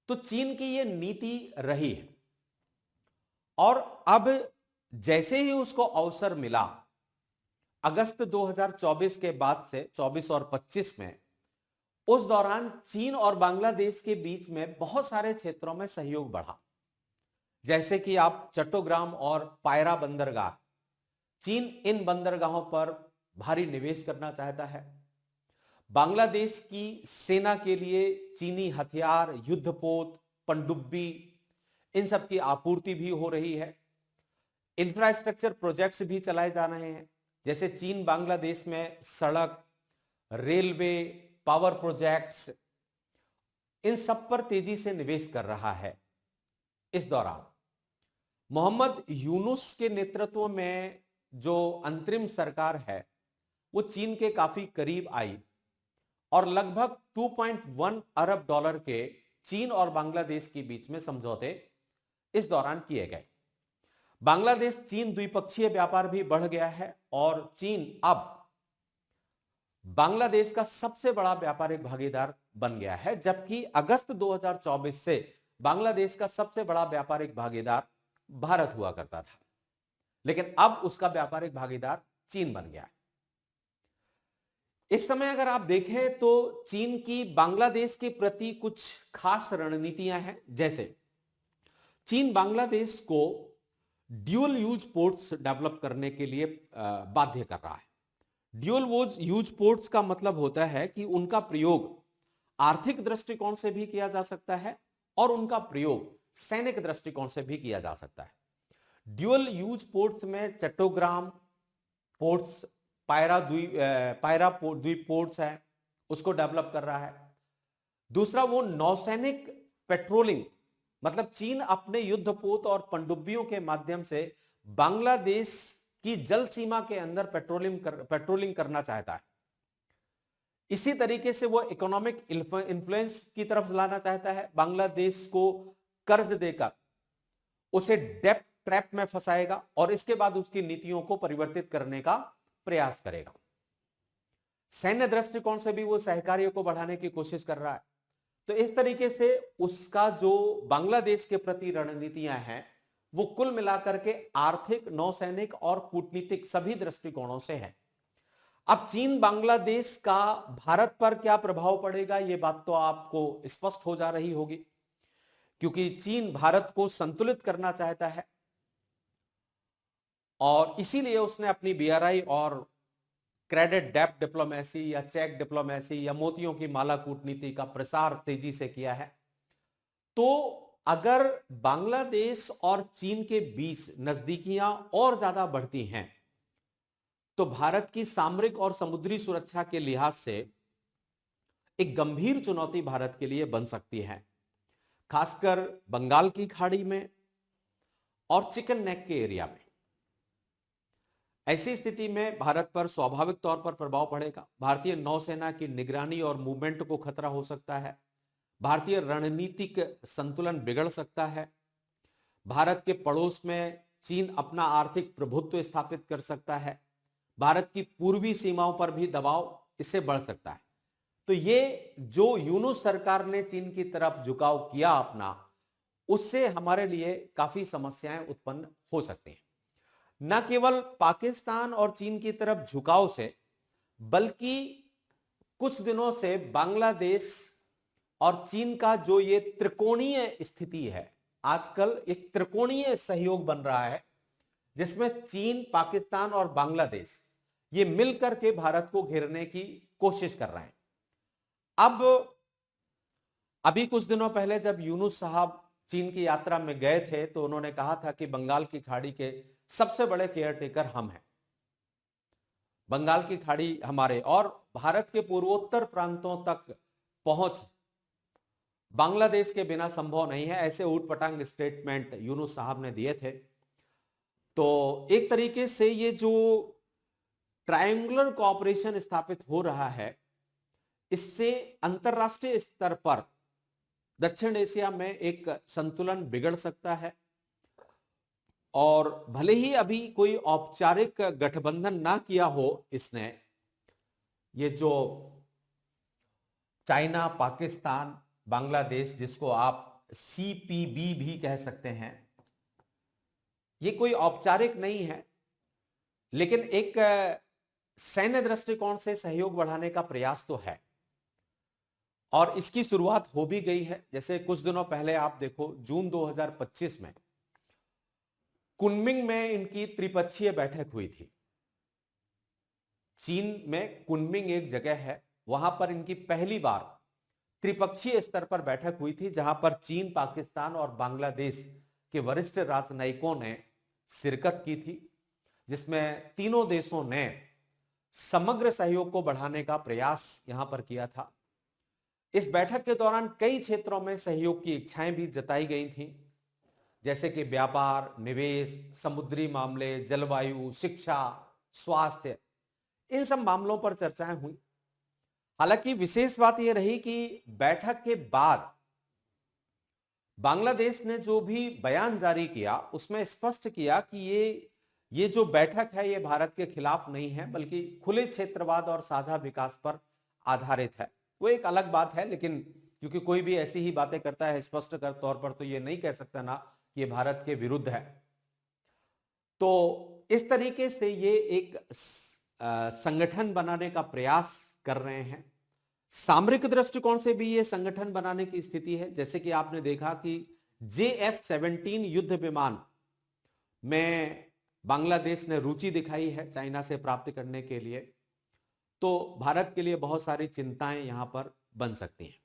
तो चीन की यह नीति रही है। और अब जैसे ही उसको अवसर मिला, अगस्त 2024 के बाद से 24 और 25 में, उस दौरान चीन और बांग्लादेश के बीच में बहुत सारे क्षेत्रों में सहयोग बढ़ा। जैसे कि आप चट्टोग्राम और पायरा बंदरगाह, चीन इन बंदरगाहों पर भारी निवेश करना चाहता है। बांग्लादेश की सेना के लिए चीनी हथियार, युद्धपोत, पनडुब्बी, इन सब की आपूर्ति भी हो रही है। इंफ्रास्ट्रक्चर प्रोजेक्ट्स भी चलाए जा रहे हैं, जैसे चीन बांग्लादेश में सड़क, रेलवे, पावर प्रोजेक्ट्स, इन सब पर तेजी से निवेश कर रहा है। इस दौरान मोहम्मद यूनुस के नेतृत्व में जो अंतरिम सरकार है वो चीन के काफी करीब आई और लगभग 2.1 अरब डॉलर के चीन और बांग्लादेश के बीच में समझौते इस दौरान किए गए। बांग्लादेश चीन द्विपक्षीय व्यापार भी बढ़ गया है और चीन अब बांग्लादेश का सबसे बड़ा व्यापारिक भागीदार बन गया है, जबकि अगस्त 2024 से बांग्लादेश का सबसे बड़ा व्यापारिक भागीदार भारत हुआ करता था, लेकिन अब उसका व्यापारिक भागीदार चीन बन गया है। इस समय अगर आप देखें तो चीन की बांग्लादेश के प्रति कुछ खास रणनीतियां हैं, जैसे चीन बांग्लादेश को ड्यूल यूज पोर्ट्स डेवलप करने के लिए बाध्य कर रहा है। ड्यूल यूज पोर्ट्स का मतलब होता है कि उनका प्रयोग आर्थिक दृष्टिकोण से भी किया जा सकता है और उनका प्रयोग सैनिक दृष्टिकोण से भी किया जा सकता है। ड्यूल यूज पोर्ट्स में चट्टोग्राम पोर्ट्स, पायरा द्वीप पोर्ट्स है, उसको डेवलप कर रहा है। दूसरा, वो नौसैनिक पेट्रोलिंग मतलब चीन अपने युद्धपोत और पनडुब्बियों के माध्यम से बांग्लादेश की जल सीमा के अंदर पेट्रोलिंग करना चाहता है। इसी तरीके से वो इकोनॉमिक इन्फ्लुएंस की तरफ लाना चाहता है। बांग्लादेश को कर्ज देकर उसे डेब्ट ट्रैप में फंसाएगा और इसके बाद उसकी नीतियों को परिवर्तित करने का प्रयास करेगा। सैन्य दृष्टिकोण से भी वो सहकार्य को बढ़ाने की कोशिश कर रहा है। तो इस तरीके से उसका जो बांग्लादेश के प्रति रणनीतियां हैं वो कुल मिलाकर के आर्थिक, नौसैनिक और कूटनीतिक सभी दृष्टिकोणों से है। अब चीन बांग्लादेश का भारत पर क्या प्रभाव पड़ेगा, यह बात तो आपको स्पष्ट हो जा रही होगी, क्योंकि चीन भारत को संतुलित करना चाहता है और इसीलिए उसने अपनी बीआरआई और क्रेडिट डेप्थ डिप्लोमेसी या चेक डिप्लोमेसी या मोतियों की माला कूटनीति का प्रसार तेजी से किया है। तो अगर बांग्लादेश और चीन के बीच नजदीकियां और ज्यादा बढ़ती हैं तो भारत की सामरिक और समुद्री सुरक्षा के लिहाज से एक गंभीर चुनौती भारत के लिए बन सकती है, खासकर बंगाल की खाड़ी में और चिकन नेक के एरिया में। ऐसी स्थिति में भारत पर स्वाभाविक तौर पर प्रभाव पड़ेगा। भारतीय नौसेना की निगरानी और मूवमेंट को खतरा हो सकता है। भारतीय रणनीतिक संतुलन बिगड़ सकता है। भारत के पड़ोस में चीन अपना आर्थिक प्रभुत्व स्थापित कर सकता है। भारत की पूर्वी सीमाओं पर भी दबाव इससे बढ़ सकता है। तो ये जो यूनुस सरकार ने चीन की तरफ झुकाव किया अपना, उससे हमारे लिए काफी समस्याएं उत्पन्न हो सकती हैं। न केवल पाकिस्तान और चीन की तरफ झुकाव से, बल्कि कुछ दिनों से बांग्लादेश और चीन का जो ये त्रिकोणीय स्थिति है, आजकल एक त्रिकोणीय सहयोग बन रहा है जिसमें चीन, पाकिस्तान और बांग्लादेश ये मिलकर के भारत को घेरने की कोशिश कर रहे हैं। अब अभी कुछ दिनों पहले जब यूनुस साहब चीन की यात्रा में गए थे तो उन्होंने कहा था कि बंगाल की खाड़ी के सबसे बड़े केयरटेकर हम हैं। बंगाल की खाड़ी हमारे, और भारत के पूर्वोत्तर प्रांतों तक पहुंच बांग्लादेश के बिना संभव नहीं है, ऐसे ऊटपटांग स्टेटमेंट यूनुस साहब ने दिए थे। तो एक तरीके से ये जो ट्रायंगुलर कोऑपरेशन स्थापित हो रहा है, इससे अंतरराष्ट्रीय स्तर पर दक्षिण एशिया में एक संतुलन बिगड़ सकता है। और भले ही अभी कोई औपचारिक गठबंधन ना किया हो इसने, ये जो चाइना, पाकिस्तान, बांग्लादेश, जिसको आप सीपीबी भी कह सकते हैं, ये कोई औपचारिक नहीं है, लेकिन एक सैन्य दृष्टिकोण से सहयोग बढ़ाने का प्रयास तो है और इसकी शुरुआत हो भी गई है। जैसे कुछ दिनों पहले आप देखो, जून 2025 में कुनमिंग में इनकी त्रिपक्षीय बैठक हुई थी। चीन में कुनमिंग एक जगह है, वहां पर इनकी पहली बार त्रिपक्षीय स्तर पर बैठक हुई थी, जहां पर चीन, पाकिस्तान और बांग्लादेश के वरिष्ठ राजनयिकों ने शिरकत की थी, जिसमें तीनों देशों ने समग्र सहयोग को बढ़ाने का प्रयास यहां पर किया था। इस बैठक के दौरान कई क्षेत्रों में सहयोग की इच्छाएं भी जताई गई थी, जैसे कि व्यापार, निवेश, समुद्री मामले, जलवायु, शिक्षा, स्वास्थ्य, इन सब मामलों पर चर्चाएं हुई। हालांकि विशेष बात यह रही कि बैठक के बाद बांग्लादेश ने जो भी बयान जारी किया उसमें स्पष्ट किया कि ये जो बैठक है ये भारत के खिलाफ नहीं है, बल्कि खुले क्षेत्रवाद और साझा विकास पर आधारित है। वो एक अलग बात है, लेकिन क्योंकि कोई भी ऐसी ही बातें करता है स्पष्ट कर तौर पर, तो ये नहीं कह सकता ना कि ये भारत के विरुद्ध है। तो इस तरीके से ये एक संगठन बनाने का प्रयास कर रहे हैं। सामरिक दृष्टिकोण से भी ये संगठन बनाने की स्थिति है। जैसे कि आपने देखा कि JF-17 युद्ध विमान में बांग्लादेश ने रुचि दिखाई है चाइना से प्राप्त करने के लिए, तो भारत के लिए बहुत सारी चिंताएं यहां पर बन सकती हैं।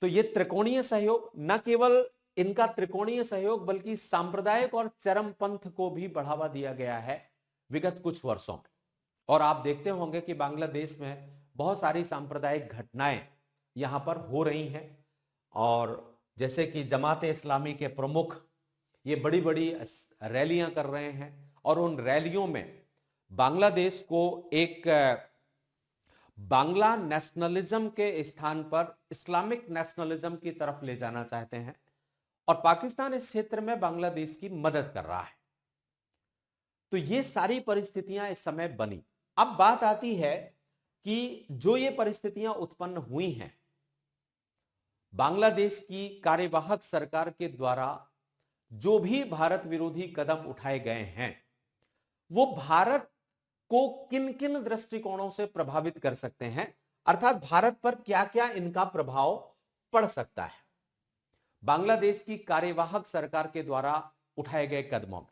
तो ये त्रिकोणीय सहयोग, न केवल इनका त्रिकोणीय सहयोग बल्कि सांप्रदायिक और चरमपंथ को भी बढ़ावा दिया गया है विगत कुछ वर्षों में। और आप देखते होंगे कि बांग्लादेश में बहुत सारी सांप्रदायिक घटनाएं यहां पर हो रही हैं और जैसे कि जमात इस्लामी के प्रमुख ये बड़ी बड़ी रैलियां कर रहे हैं और उन रैलियों में बांग्लादेश को एक बांग्ला नेशनलिज्म के स्थान पर इस्लामिक नेशनलिज्म की तरफ ले जाना चाहते हैं और पाकिस्तान इस क्षेत्र में बांग्लादेश की मदद कर रहा है। तो ये सारी परिस्थितियां इस समय बनी। अब बात आती है कि जो ये परिस्थितियां उत्पन्न हुई हैं, बांग्लादेश की कार्यवाहक सरकार के द्वारा जो भी भारत विरोधी कदम उठाए गए हैं, वो भारत को किन किन दृष्टिकोणों से प्रभावित कर सकते हैं, अर्थात भारत पर क्या क्या इनका प्रभाव पड़ सकता है बांग्लादेश की कार्यवाहक सरकार के द्वारा उठाए गए कदमों में।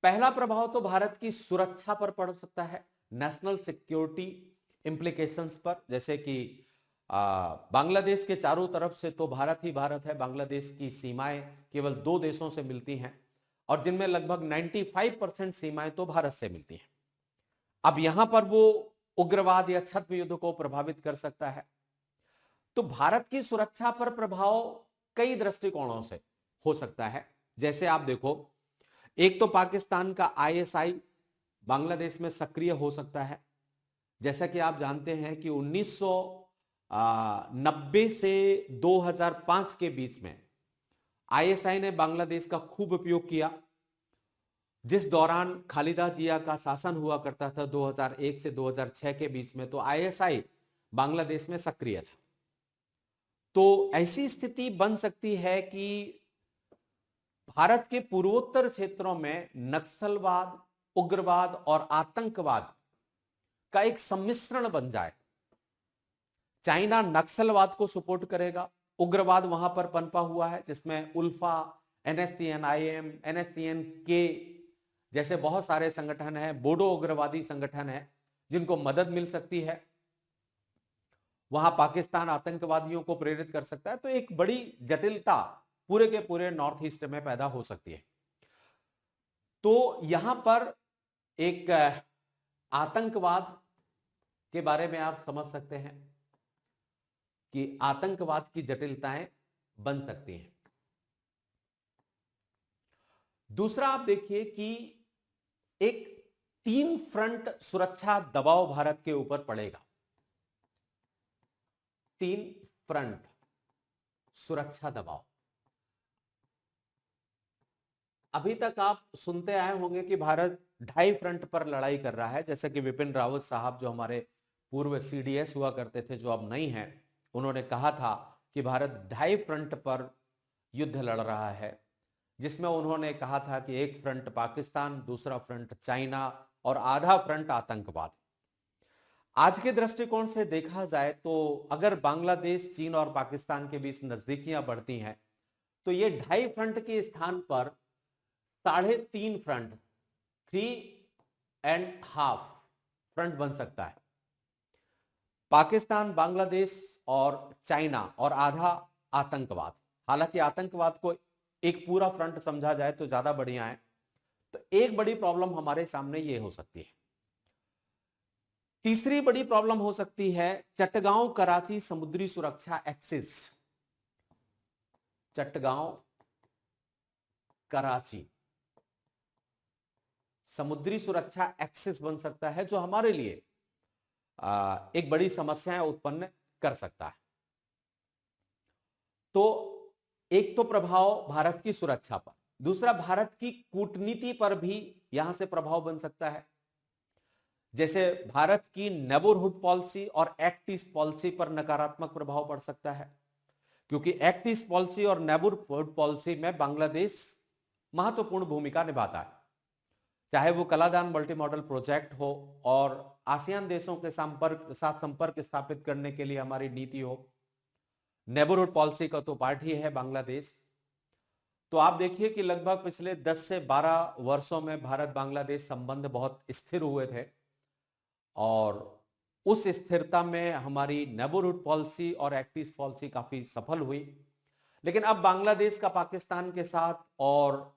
पहला प्रभाव तो भारत की सुरक्षा पर पड़ सकता है, नेशनल सिक्योरिटी इंप्लीकेशंस पर, जैसे कि बांग्लादेश के चारों तरफ से तो भारत ही भारत है। बांग्लादेश की सीमाएं केवल 2 देशों से मिलती हैं और जिनमें लगभग 95% सीमाएं तो भारत से मिलती हैं। अब यहां पर वो उग्रवाद या छद्म युद्ध को प्रभावित कर सकता है। तो भारत की सुरक्षा पर प्रभाव कई दृष्टिकोणों से हो सकता है। जैसे आप देखो, एक तो पाकिस्तान का आईएसआई बांग्लादेश में सक्रिय हो सकता है। जैसा कि आप जानते हैं कि 1990 से 2005 के बीच में आईएसआई ने बांग्लादेश का खूब उपयोग किया। जिस दौरान खालिदा जिया का शासन हुआ करता था 2001 से 2006 के बीच में, तो आईएसआई बांग्लादेश में सक्रिय था। तो ऐसी स्थिति बन सकती है कि भारत के पूर्वोत्तर क्षेत्रों में नक्सलवाद, उग्रवाद और आतंकवाद का एक सम्मिश्रण बन जाए। चाइना नक्सलवाद को सपोर्ट करेगा, उग्रवाद वहां पर पनपा हुआ है जिसमें उल्फा, NSCN-IM, NSCN-K जैसे बहुत सारे संगठन हैं, बोडो उग्रवादी संगठन है जिनको मदद मिल सकती है। वहां पाकिस्तान आतंकवादियों को प्रेरित कर सकता है। तो एक बड़ी जटिलता पूरे के पूरे नॉर्थ ईस्ट में पैदा हो सकती है। तो यहां पर एक आतंकवाद के बारे में आप समझ सकते हैं कि आतंकवाद की जटिलताएं बन सकती हैं। दूसरा आप देखिए कि एक 3 फ्रंट सुरक्षा दबाव भारत के ऊपर पड़ेगा। 3 फ्रंट सुरक्षा दबाव। अभी तक आप सुनते आए होंगे कि भारत 2.5 फ्रंट पर लड़ाई कर रहा है। जैसे कि विपिन रावत साहब, जो हमारे पूर्व CDS हुआ करते थे, जो अब नहीं है, उन्होंने कहा था कि भारत 2.5 फ्रंट पर युद्ध लड़ रहा है, जिसमें उन्होंने कहा था कि एक फ्रंट पाकिस्तान, दूसरा फ्रंट चाइना और आधा फ्रंट आतंकवाद। आज के दृष्टिकोण से देखा जाए तो अगर बांग्लादेश, चीन और पाकिस्तान के बीच नजदीकियां बढ़ती हैं तो ये 2.5 फ्रंट के स्थान पर 3.5 फ्रंट, 3.5 फ्रंट बन सकता है। पाकिस्तान, बांग्लादेश और चाइना और आधा आतंकवाद। हालांकि आतंकवाद को एक पूरा फ्रंट समझा जाए तो ज्यादा बढ़िया है। तो एक बड़ी प्रॉब्लम हमारे सामने ये हो सकती है। तीसरी बड़ी प्रॉब्लम हो सकती है चटगांव कराची समुद्री सुरक्षा एक्सिस। चटगांव कराची समुद्री सुरक्षा एक्सिस बन सकता है, जो हमारे लिए एक बड़ी समस्याएं उत्पन्न कर सकता है। तो एक तो प्रभाव भारत की सुरक्षा पर, दूसरा भारत की कूटनीति पर भी यहां से प्रभाव बन सकता है। जैसे भारत की नेबरहुड पॉलिसी और एक्ट ईस्ट पॉलिसी पर नकारात्मक प्रभाव पड़ सकता है, क्योंकि एक्ट ईस्ट पॉलिसी और नेबरहुड पॉलिसी में बांग्लादेश महत्वपूर्ण भूमिका निभाता है। चाहे वो कलादान मल्टी मॉडल प्रोजेक्ट हो और आसियान देशों के साथ संपर्क स्थापित करने के लिए हमारी नीति हो, नेबरहुड पॉलिसी का तो पार्ट ही है बांग्लादेश। तो आप देखिए कि लगभग पिछले 10 से 12 वर्षों में भारत बांग्लादेश संबंध बहुत स्थिर हुए थे और उस स्थिरता में हमारी नेबरहुड पॉलिसी और एक्ट ईस्ट पॉलिसी काफी सफल हुई। लेकिन अब बांग्लादेश का पाकिस्तान के साथ और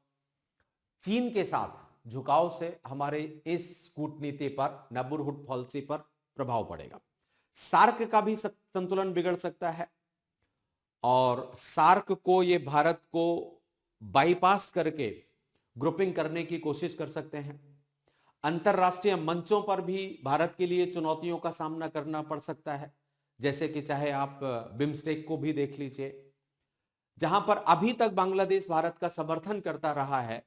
चीन के साथ झुकाव से हमारे इस कूटनीति पर, नेबरहुड पॉलिसी पर प्रभाव पड़ेगा। सार्क का भी संतुलन बिगड़ सकता है और सार्क को ये भारत को बाईपास करके ग्रुपिंग करने की कोशिश कर सकते हैं। अंतरराष्ट्रीय मंचों पर भी भारत के लिए चुनौतियों का सामना करना पड़ सकता है, जैसे कि चाहे आप बिम्स्टेक को भी देख लीजिए, जहां पर अभी तक बांग्लादेश भारत का समर्थन करता रहा है,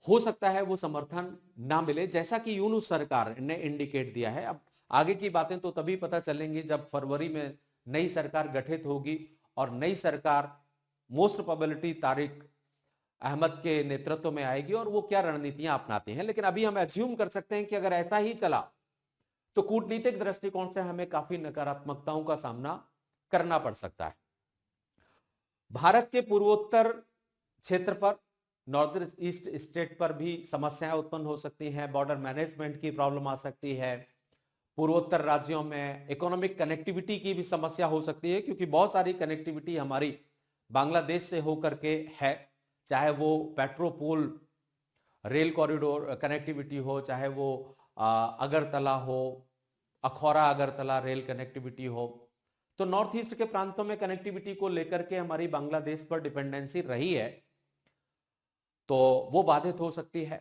हो सकता है वो समर्थन ना मिले, जैसा कि यूनूस सरकार ने इंडिकेट दिया है। अब आगे की बातें तो तभी पता चलेंगी जब फरवरी में नई सरकार गठित होगी और नई सरकार मोस्ट प्रोबेबिलिटी तारिक अहमद के नेतृत्व में आएगी और वो क्या रणनीतियां अपनाते हैं। लेकिन अभी हम एज्यूम कर सकते हैं कि अगर ऐसा ही चला तो कूटनीतिक दृष्टिकोण से हमें काफी नकारात्मकताओं का सामना करना पड़ सकता है। भारत के पूर्वोत्तर क्षेत्र पर, नॉर्थ ईस्ट स्टेट पर भी समस्याएं उत्पन्न हो सकती हैं। बॉर्डर मैनेजमेंट की प्रॉब्लम आ सकती है। पूर्वोत्तर राज्यों में इकोनॉमिक कनेक्टिविटी की भी समस्या हो सकती है, क्योंकि बहुत सारी कनेक्टिविटी हमारी बांग्लादेश से होकर के है, चाहे वो पेट्रोपोल रेल कॉरिडोर कनेक्टिविटी हो, चाहे वो अगरतला हो, अखौरा अगरतला रेल कनेक्टिविटी हो। तो नॉर्थ ईस्ट के प्रांतों में कनेक्टिविटी को लेकर के हमारी बांग्लादेश पर डिपेंडेंसी रही है, तो वो बाधित हो सकती है।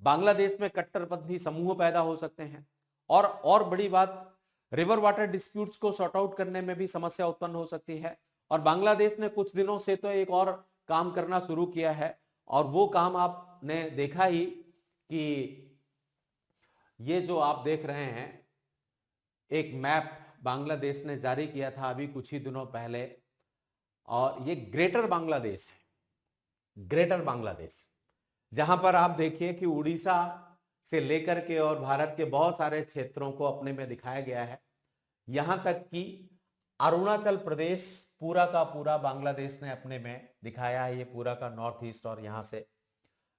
बांग्लादेश में कट्टरपंथी समूह पैदा हो सकते हैं और बड़ी बात, रिवर वाटर डिस्प्यूट्स को सॉर्ट आउट करने में भी समस्या उत्पन्न हो सकती है। और बांग्लादेश ने कुछ दिनों से तो एक और काम करना शुरू किया है, और वो काम आपने देखा ही कि ये जो आप देख रहे हैं, एक मैप बांग्लादेश ने जारी किया था अभी कुछ ही दिनों पहले, और ये ग्रेटर बांग्लादेश है, ग्रेटर बांग्लादेश, जहां पर आप देखिए कि उड़ीसा से लेकर के और भारत के बहुत सारे क्षेत्रों को अपने में दिखाया गया है। यहां तक कि अरुणाचल प्रदेश पूरा का पूरा बांग्लादेश ने अपने में दिखाया है। ये पूरा का नॉर्थ ईस्ट और यहां से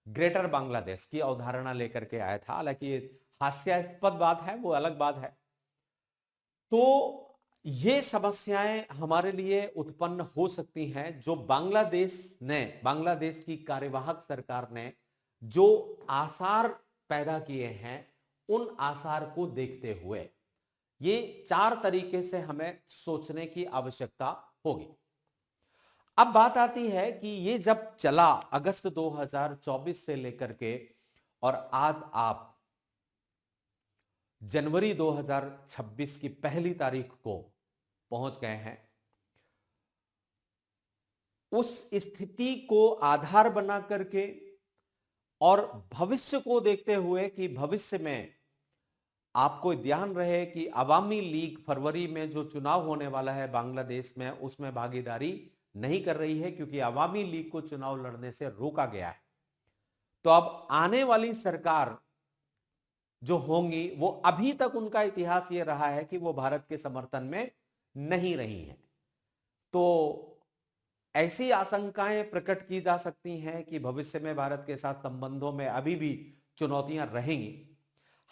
ग्रेटर बांग्लादेश की अवधारणा लेकर के आया था। हालांकि ये हास्यास्पद बात है, वो अलग बात है। तो ये समस्याएं हमारे लिए उत्पन्न हो सकती हैं, जो बांग्लादेश की कार्यवाहक सरकार ने जो आसार पैदा किए हैं, उन आसार को देखते हुए ये 4 तरीके से हमें सोचने की आवश्यकता होगी। अब बात आती है कि ये जब चला अगस्त 2024 से लेकर के, और आज आप जनवरी 2026 की पहली तारीख को पहुंच गए हैं, उस स्थिति को आधार बना करके और भविष्य को देखते हुए कि भविष्य में आपको ध्यान रहे कि अवामी लीग फरवरी में जो चुनाव होने वाला है बांग्लादेश में, उसमें भागीदारी नहीं कर रही है, क्योंकि अवामी लीग को चुनाव लड़ने से रोका गया है। तो अब आने वाली सरकार जो होंगी, वो अभी तक उनका इतिहास ये रहा है कि वो भारत के समर्थन में नहीं रही हैं। तो ऐसी आशंकाएं प्रकट की जा सकती हैं कि भविष्य में भारत के साथ संबंधों में अभी भी चुनौतियां रहेंगी।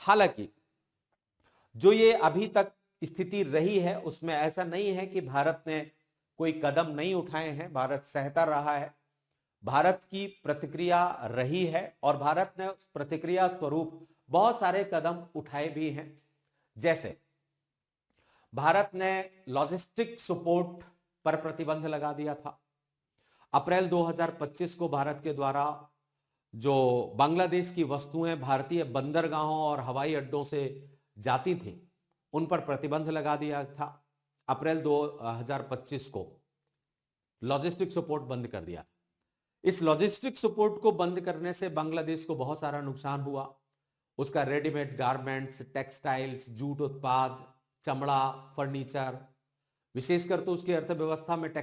हालांकि जो ये अभी तक स्थिति रही है, उसमें ऐसा नहीं है कि भारत ने कोई कदम नहीं उठाए हैं। भारत सहता रहा है, भारत की प्रतिक्रिया रही है, और भारत ने उस प्रतिक्रिया स्वरूप बहुत सारे कदम उठाए भी हैं। जैसे भारत ने लॉजिस्टिक सपोर्ट पर प्रतिबंध लगा दिया था। अप्रैल 2025 को भारत के द्वारा जो बांग्लादेश की वस्तुएं भारतीय बंदरगाहों और हवाई अड्डों से जाती थी, उन पर प्रतिबंध लगा दिया था। अप्रैल 2025 को लॉजिस्टिक सपोर्ट बंद कर दिया। इस लॉजिस्टिक सपोर्ट को बंद करने से बांग्लादेश को बहुत सारा नुकसान हुआ। उसका रेडीमेड गारमेंट्स, टेक्सटाइल्स, जूट उत्पाद, चमड़ा, फर्नीचर, विशेषकर तो उसकी अर्थव्यवस्था में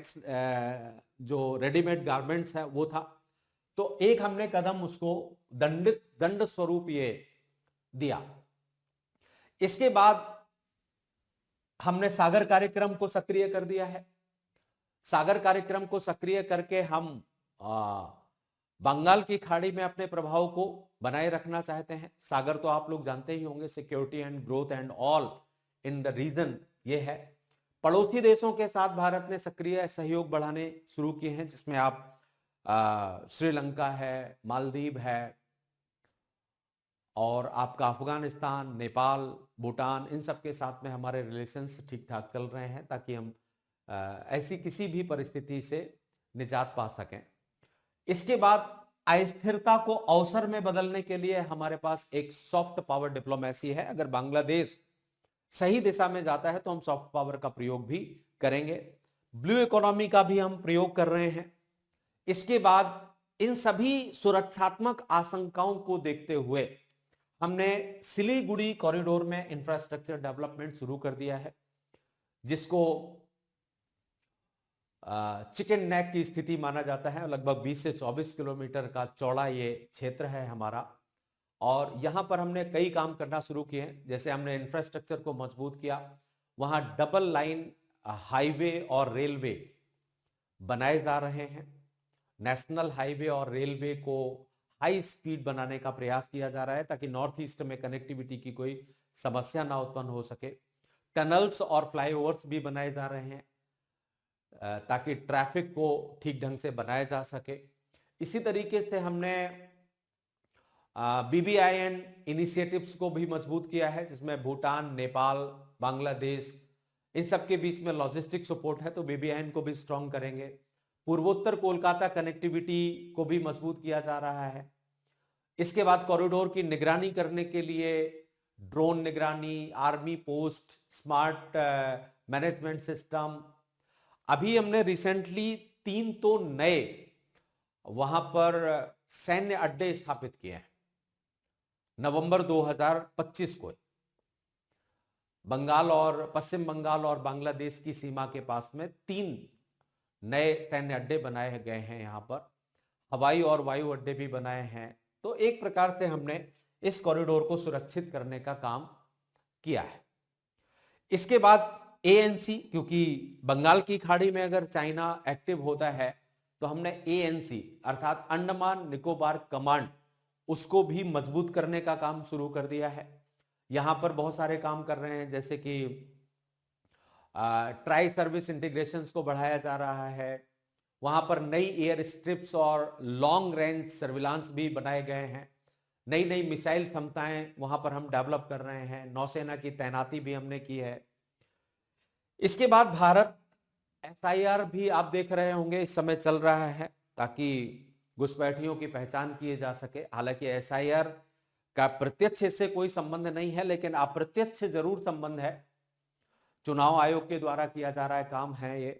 जो रेडीमेड गारमेंट्स है वो था। तो एक हमने कदम उसको दंड स्वरूप ये दिया। इसके बाद हमने सागर कार्यक्रम को सक्रिय कर दिया है। सागर कार्यक्रम को सक्रिय करके हम बंगाल की खाड़ी में अपने प्रभाव को बनाए रखना चाहते हैं। सागर तो आप लोग जानते ही होंगे, security and growth and all in the region ये है। पड़ोसी देशों के साथ भारत ने सक्रिय सहयोग बढ़ाने शुरू किए हैं, जिसमें आप श्रीलंका है, मालदीव है, और आपका अफगानिस्तान, नेपाल, भूटान, इन सब के साथ में हमारे रिलेशंस ठीक ठाक चल रहे हैं, ताकि हम ऐसी किसी भी परिस्थिति से निजात पा सकें। इसके बाद अस्थिरता को अवसर में बदलने के लिए हमारे पास एक सॉफ्ट पावर डिप्लोमेसी है। अगर बांग्लादेश सही दिशा में जाता है तो हम सॉफ्ट पावर का प्रयोग भी करेंगे। ब्लू इकोनॉमी का भी हम प्रयोग कर रहे हैं। इसके बाद इन सभी सुरक्षात्मक आशंकाओं को देखते हुए हमने सिलीगुड़ी कॉरिडोर में इंफ्रास्ट्रक्चर डेवलपमेंट शुरू कर दिया है, जिसको चिकन नेक की स्थिति माना जाता है। लगभग 20 से 24 किलोमीटर का चौड़ा ये क्षेत्र है हमारा, और यहां पर हमने कई काम करना शुरू किए हैं। जैसे हमने इंफ्रास्ट्रक्चर को मजबूत किया, वहां डबल लाइन हाईवे और रेलवे बनाए जा रहे हैं। नेशनल हाईवे और रेलवे को हाई स्पीड बनाने का प्रयास किया जा रहा है ताकि नॉर्थ ईस्ट में कनेक्टिविटी की कोई समस्या ना उत्पन्न हो सके। टनल्स और फ्लाईओवर्स भी बनाए जा रहे हैं ताकि ट्रैफिक को ठीक ढंग से बनाया जा सके। इसी तरीके से हमने BBIN इनिशिएटिव्स को भी मजबूत किया है, जिसमें भूटान, नेपाल, बांग्लादेश, इन सब के बीच में लॉजिस्टिक सपोर्ट है, तो BBIN को भी स्ट्रॉन्ग करेंगे। पूर्वोत्तर कोलकाता कनेक्टिविटी को भी मजबूत किया जा रहा है। इसके बाद कॉरिडोर की निगरानी करने के लिए ड्रोन निगरानी, army post, smart management system. अभी हमने रिसेंटली 3 तो नए वहां पर सैन्य अड्डे स्थापित किए हैं। नवंबर 2025 को बंगाल और पश्चिम बंगाल और बांग्लादेश की सीमा के पास में 3 नए सैन्य अड्डे बनाए गए हैं। यहां पर हवाई और वायु अड्डे भी बनाए हैं। तो एक प्रकार से हमने इस कॉरिडोर को सुरक्षित करने का काम किया है। इसके बाद ANC, क्योंकि बंगाल की खाड़ी में अगर चाइना एक्टिव होता है तो हमने ANC अर्थात अंडमान निकोबार कमांड, उसको भी मजबूत करने का काम शुरू कर दिया है। यहां पर बहुत सारे काम कर रहे हैं, जैसे कि ट्राई सर्विस इंटीग्रेशंस को बढ़ाया जा रहा है। वहां पर नई एयर स्ट्रिप्स और लॉन्ग रेंज सर्विलांस भी बनाए गए हैं। नई नई मिसाइल क्षमताएं वहां पर हम डेवलप कर रहे हैं। नौसेना की तैनाती भी हमने की है। इसके बाद भारत SIR भी आप देख रहे होंगे इस समय चल रहा है, ताकि घुसपैठियों की पहचान किए जा सके। हालांकि SIR का प्रत्यक्ष इससे कोई संबंध नहीं है, लेकिन अप्रत्यक्ष जरूर संबंध है। चुनाव आयोग के द्वारा किया जा रहा है काम है ये,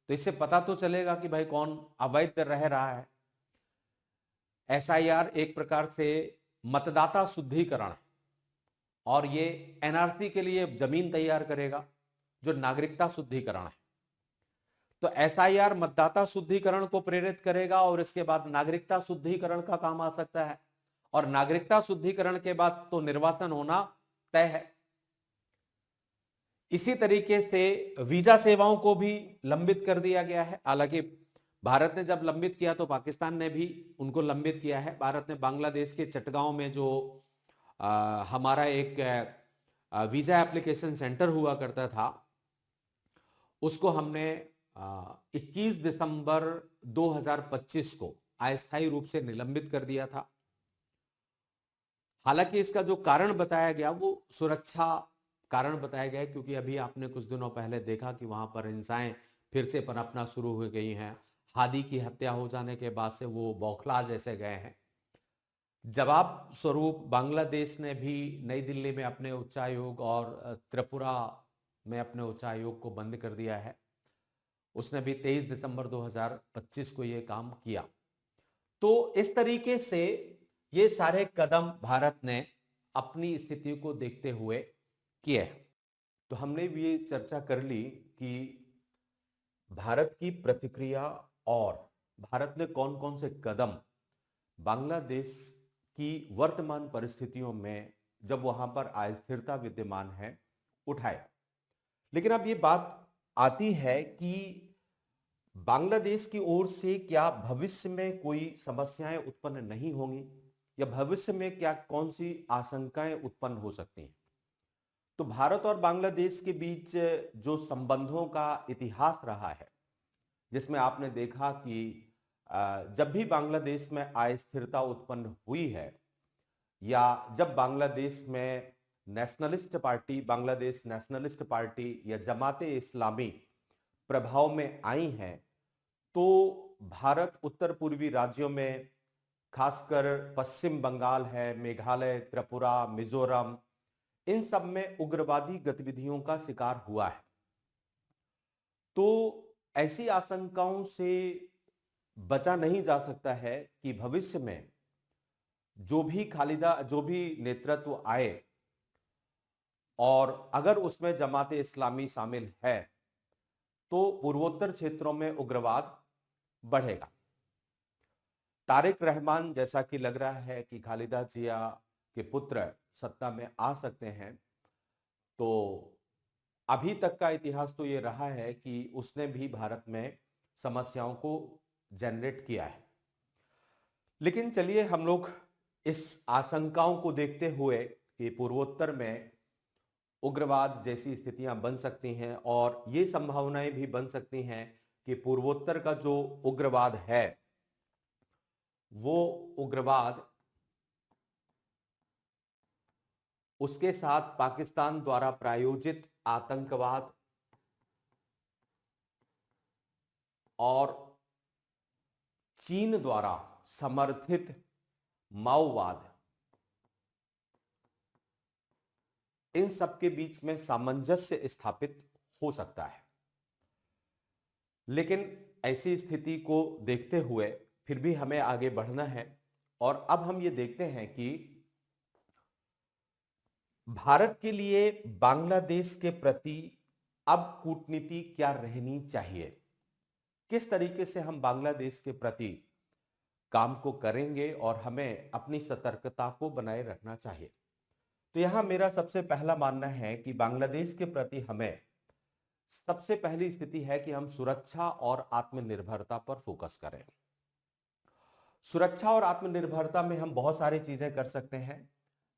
तो इससे पता तो चलेगा कि भाई कौन अवैध रह रहा है। SIR एक प्रकार से मतदाता शुद्धिकरण है, और ये NRC के लिए जमीन तैयार करेगा, जो नागरिकता शुद्धिकरण है। तो SIR मतदाता शुद्धिकरण को प्रेरित करेगा, और इसके बाद नागरिकता शुद्धिकरण का काम आ सकता है, और नागरिकता शुद्धिकरण के बाद तो निर्वाचन होना तय है। इसी तरीके से वीजा सेवाओं को भी लंबित कर दिया गया है। हालांकि भारत ने जब लंबित किया तो पाकिस्तान ने भी उनको लंबित किया है। भारत ने बांग्लादेश के चटगांव में जो हमारा एक वीजा एप्लीकेशन सेंटर हुआ करता था, उसको हमने 21 दिसंबर 2025 को अस्थायी रूप से निलंबित कर दिया था। हालांकि इसका जो कारण बताया गया वो सुरक्षा कारण बताया गया, क्योंकि अभी आपने कुछ दिनों पहले देखा कि वहां पर हिंसाएं फिर से पनपना शुरू हो गई हैं। हादी की हत्या हो जाने के बाद से वो बौखला जैसे गए हैं। जवाब स्वरूप बांग्लादेश ने भी नई दिल्ली में अपने उच्चायोग और त्रिपुरा में अपने उच्चायोग को बंद कर दिया है। उसने भी 23 दिसंबर 2025 को ये काम किया। तो इस तरीके से ये सारे कदम भारत ने अपनी स्थिति को देखते हुए किए। तो हमने भी ये चर्चा कर ली कि भारत की प्रतिक्रिया और भारत ने कौन कौन से कदम बांग्लादेश की वर्तमान परिस्थितियों में, जब वहां पर अस्थिरता विद्यमान है, उठाए। लेकिन अब ये बात आती है कि बांग्लादेश की ओर से क्या भविष्य में कोई समस्याएं उत्पन्न नहीं होंगी, या भविष्य में क्या कौन सी आशंकाएं उत्पन्न हो सकती हैं। तो भारत और बांग्लादेश के बीच जो संबंधों का इतिहास रहा है, जिसमें आपने देखा कि जब भी बांग्लादेश में अस्थिरता उत्पन्न हुई है, या जब बांग्लादेश में nationalist party, Bangladesh nationalist party या जमाते इस्लामी प्रभाव में आई हैं, तो भारत उत्तर पूर्वी राज्यों में, खासकर पश्चिम बंगाल है, मेघालय, त्रिपुरा, मिजोरम, इन सब में उग्रवादी गतिविधियों का शिकार हुआ है। तो ऐसी आशंकाओं से बचा नहीं जा सकता है कि भविष्य में जो भी नेतृत्व आए और अगर उसमें जमाते इस्लामी शामिल है, तो पूर्वोत्तर क्षेत्रों में उग्रवाद बढ़ेगा। तारिक रहमान, जैसा कि लग रहा है कि खालिदा जिया के पुत्र सत्ता में आ सकते हैं, तो अभी तक का इतिहास तो ये रहा है कि उसने भी भारत में समस्याओं को जनरेट किया है। लेकिन चलिए हम लोग इस आशंकाओं को देखते हुए कि पूर्वोत्तर में उग्रवाद जैसी स्थितियां बन सकती हैं और ये संभावनाएं भी बन सकती हैं कि पूर्वोत्तर का जो उग्रवाद है, वो उग्रवाद उसके साथ पाकिस्तान द्वारा प्रायोजित आतंकवाद और चीन द्वारा समर्थित माओवाद, इन सब के बीच में सामंजस्य स्थापित हो सकता है। लेकिन ऐसी स्थिति को देखते हुए फिर भी हमें आगे बढ़ना है और अब हम ये देखते हैं कि भारत के लिए बांग्लादेश के प्रति अब कूटनीति क्या रहनी चाहिए, किस तरीके से हम बांग्लादेश के प्रति काम को करेंगे और हमें अपनी सतर्कता को बनाए रखना चाहिए। तो यहां मेरा सबसे पहला मानना है कि बांग्लादेश के प्रति हमें सबसे पहली स्थिति है कि हम सुरक्षा और आत्मनिर्भरता पर फोकस करें। सुरक्षा और आत्मनिर्भरता में हम बहुत सारी चीजें कर सकते हैं।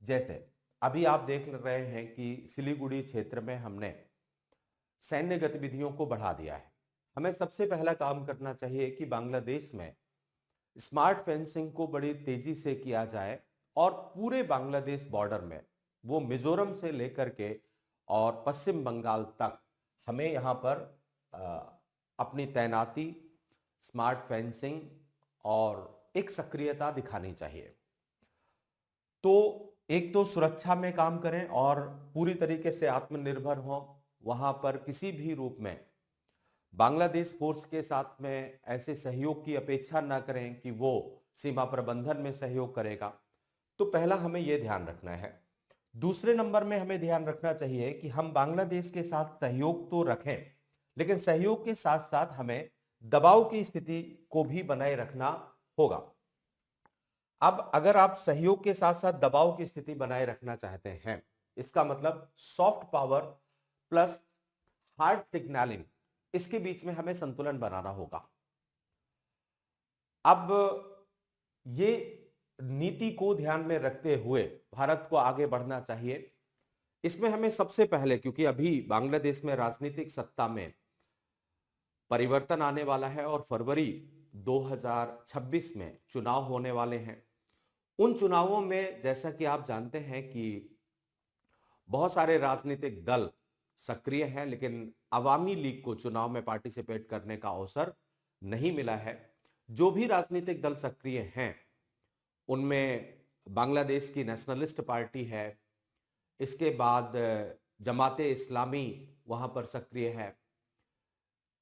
जैसे अभी आप देख रहे हैं कि सिलीगुड़ी क्षेत्र में हमने सैन्य गतिविधियों को बढ़ा दिया है। हमें सबसे पहला काम करना चाहिए कि बांग्लादेश में स्मार्ट फेंसिंग को बड़ी तेजी से किया जाए और पूरे बांग्लादेश बॉर्डर में, वो मिजोरम से लेकर के और पश्चिम बंगाल तक, हमें यहाँ पर अपनी तैनाती, स्मार्ट फेंसिंग और एक सक्रियता दिखानी चाहिए। तो एक तो सुरक्षा में काम करें और पूरी तरीके से आत्मनिर्भर हों। वहां पर किसी भी रूप में बांग्लादेश फोर्स के साथ में ऐसे सहयोग की अपेक्षा ना करें कि वो सीमा प्रबंधन में सहयोग करेगा। तो पहला हमें यह ध्यान रखना है। दूसरे नंबर में हमें ध्यान रखना चाहिए कि हम बांग्लादेश के साथ सहयोग तो रखें, लेकिन सहयोग के साथ साथ हमें दबाव की स्थिति को भी बनाए रखना होगा। अब अगर आप सहयोग के साथ साथ दबाव की स्थिति बनाए रखना चाहते हैं, इसका मतलब soft power plus hard signalling, इसके बीच में हमें संतुलन बनाना होगा। अब ये नीति को ध्यान में रखते हुए भारत को आगे बढ़ना चाहिए। इसमें हमें सबसे पहले, क्योंकि अभी बांग्लादेश में राजनीतिक सत्ता में परिवर्तन आने वाला है और फरवरी 2026 में चुनाव होने वाले हैं। उन चुनावों में जैसा कि आप जानते हैं कि बहुत सारे राजनीतिक दल सक्रिय हैं, लेकिन अवामी लीग को चुनाव में पार्टिसिपेट करने का अवसर नहीं मिला है। जो भी राजनीतिक दल सक्रिय हैं उनमें बांग्लादेश की नेशनलिस्ट पार्टी है, इसके बाद जमाते इस्लामी वहां पर सक्रिय है,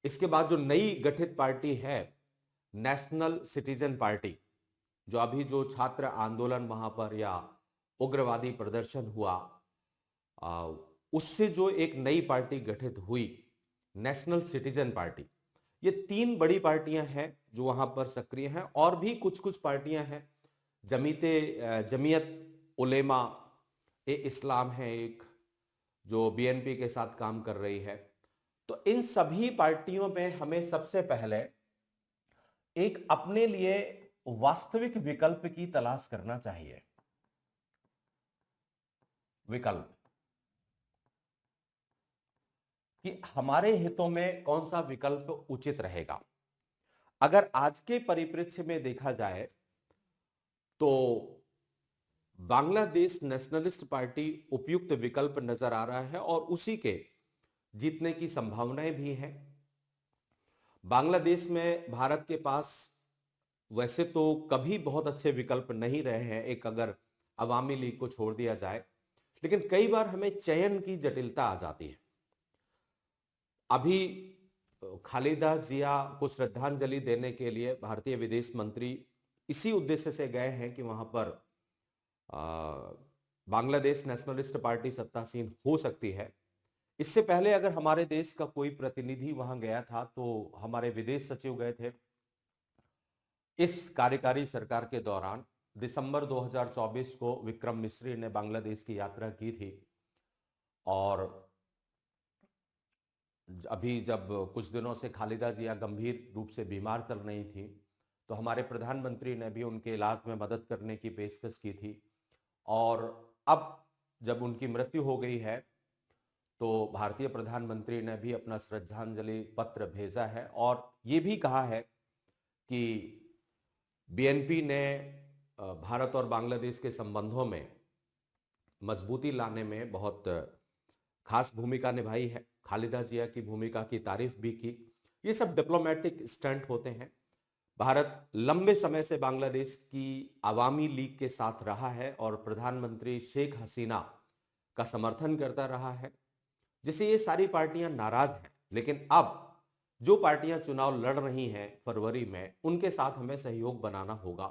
इसके बाद जो नई गठित पार्टी है नेशनल सिटीजन पार्टी, जो अभी जो छात्र आंदोलन वहां पर या उग्रवादी प्रदर्शन हुआ उससे जो एक नई पार्टी गठित हुई नेशनल सिटीजन पार्टी, ये तीन बड़ी पार्टियां हैं जो वहां पर सक्रिय हैं। और भी कुछ कुछ पार्टियां हैं, जमीयत उलेमा ए इस्लाम है एक, जो बीएनपी के साथ काम कर रही है। तो इन सभी पार्टियों में हमें सबसे पहले एक अपने लिए वास्तविक विकल्प की तलाश करना चाहिए। विकल्प कि हमारे हितों में कौन सा विकल्प उचित रहेगा। अगर आज के परिप्रेक्ष्य में देखा जाए तो बांग्लादेश नेशनलिस्ट पार्टी उपयुक्त विकल्प नजर आ रहा है और उसी के जीतने की संभावनाएं भी हैं। बांग्लादेश में भारत के पास वैसे तो कभी बहुत अच्छे विकल्प नहीं रहे हैं, एक अगर अवामी लीग को छोड़ दिया जाए, लेकिन कई बार हमें चयन की जटिलता आ जाती है। अभी खालिदा जिया को श्रद्धांजलि देने के लिए भारतीय विदेश मंत्री इसी उद्देश्य से गए हैं कि वहां पर बांग्लादेश नेशनलिस्ट पार्टी सत्तासीन हो सकती है। इससे पहले अगर हमारे देश का कोई प्रतिनिधि वहां गया था तो हमारे विदेश सचिव गए थे इस कार्यकारी सरकार के दौरान। दिसंबर 2024 को विक्रम मिश्री ने बांग्लादेश की यात्रा की थी और अभी जब कुछ दिनों से खालिदा जिया गंभीर रूप से बीमार चल रही थी तो हमारे प्रधानमंत्री ने भी उनके इलाज में मदद करने की पेशकश की थी। और अब जब उनकी मृत्यु हो गई है तो भारतीय प्रधानमंत्री ने भी अपना श्रद्धांजलि पत्र भेजा है और ये भी कहा है कि बीएनपी ने भारत और बांग्लादेश के संबंधों में मजबूती लाने में बहुत खास भूमिका निभाई है। खालिदा जिया की भूमिका की तारीफ भी की। ये सब डिप्लोमेटिक स्टंट होते हैं। भारत लंबे समय से बांग्लादेश की अवामी लीग के साथ रहा है और प्रधानमंत्री शेख हसीना का समर्थन करता रहा है, जिससे ये सारी पार्टियां नाराज हैं। लेकिन अब जो पार्टियां चुनाव लड़ रही हैं फरवरी में, उनके साथ हमें सहयोग बनाना होगा।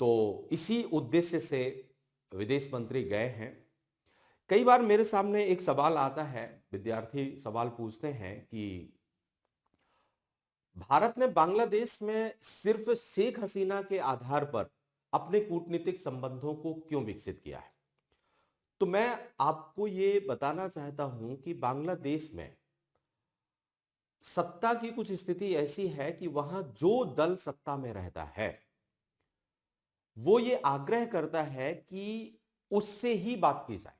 तो इसी उद्देश्य से विदेश मंत्री गए हैं। कई बार मेरे सामने एक सवाल आता है, विद्यार्थी सवाल पूछते हैं कि भारत ने बांग्लादेश में सिर्फ शेख हसीना के आधार पर अपने कूटनीतिक संबंधों को क्यों विकसित किया है। तो मैं आपको ये बताना चाहता हूं कि बांग्लादेश में सत्ता की कुछ स्थिति ऐसी है कि वहां जो दल सत्ता में रहता है वो ये आग्रह करता है कि उससे ही बात की जाए,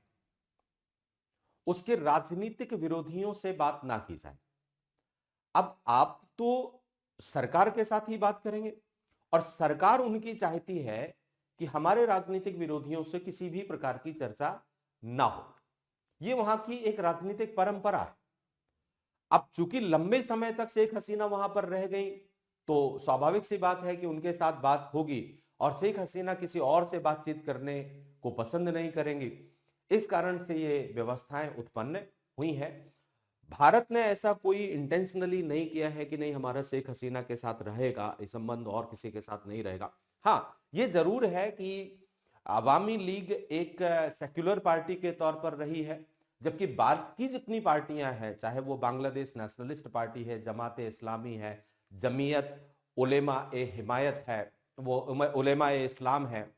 उसके राजनीतिक विरोधियों से बात ना की जाए। अब आप तो सरकार के साथ ही बात करेंगे और सरकार उनकी चाहती है कि हमारे राजनीतिक विरोधियों से किसी भी प्रकार की चर्चा ना हो। यह वहां की एक राजनीतिक परंपरा है। अब चूंकि लंबे समय तक शेख हसीना वहां पर रह गई तो स्वाभाविक सी बात है कि उनके साथ बात होगी और शेख हसीना किसी और से बातचीत करने को पसंद नहीं करेंगी। इस कारण से ये व्यवस्थाएं उत्पन्न हुई हैं। भारत ने ऐसा कोई इंटेंशनली नहीं किया है कि नहीं हमारा शेख हसीना के साथ रहेगा, इस संबंध और किसी के साथ नहीं रहेगा। हाँ, ये जरूर है कि अवामी लीग एक सेक्युलर पार्टी के तौर पर रही है, जबकि बाकी जितनी पार्टियां हैं, चाहे वो बांग्लादेश नेशनलिस्ट पार्टी है, जमाते इस्लामी है, जमीयत उलेमा ए हिमायत है, वो उलेमा ए इस्लाम है,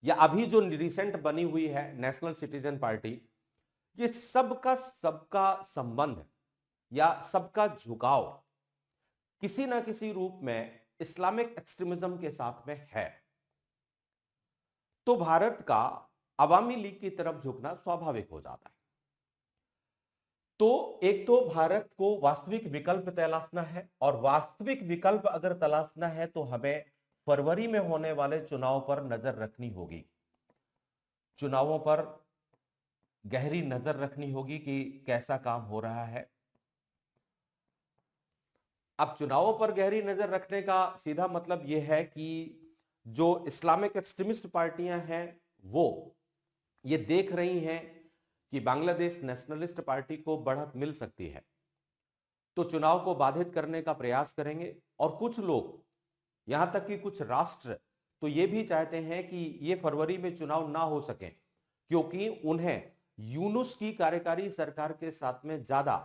या अभी जो रिसेंट बनी हुई है नेशनल सिटीजन पार्टी, ये सबका सबका संबंध या सबका झुकाव किसी ना किसी रूप में इस्लामिक एक्सट्रीमिज्म के साथ में है। तो भारत का अवामी लीग की तरफ झुकना स्वाभाविक हो जाता है। तो एक तो भारत को वास्तविक विकल्प तलाशना है और वास्तविक विकल्प अगर तलाशना है तो हमें फरवरी में होने वाले चुनाव पर नजर रखनी होगी। चुनावों पर गहरी नजर रखनी होगी कि कैसा काम हो रहा है। अब चुनावों पर गहरी नजर रखने का सीधा मतलब यह है कि जो इस्लामिक एक्सट्रीमिस्ट पार्टियां हैं वो ये देख रही हैं कि बांग्लादेश नेशनलिस्ट पार्टी को बढ़त मिल सकती है, तो चुनाव को बाधित करने का प्रयास करेंगे। और कुछ लोग, यहां तक कि कुछ राष्ट्र, तो ये भी चाहते हैं कि ये फरवरी में चुनाव ना हो सके, क्योंकि उन्हें यूनुस की कार्यकारी सरकार के साथ में ज्यादा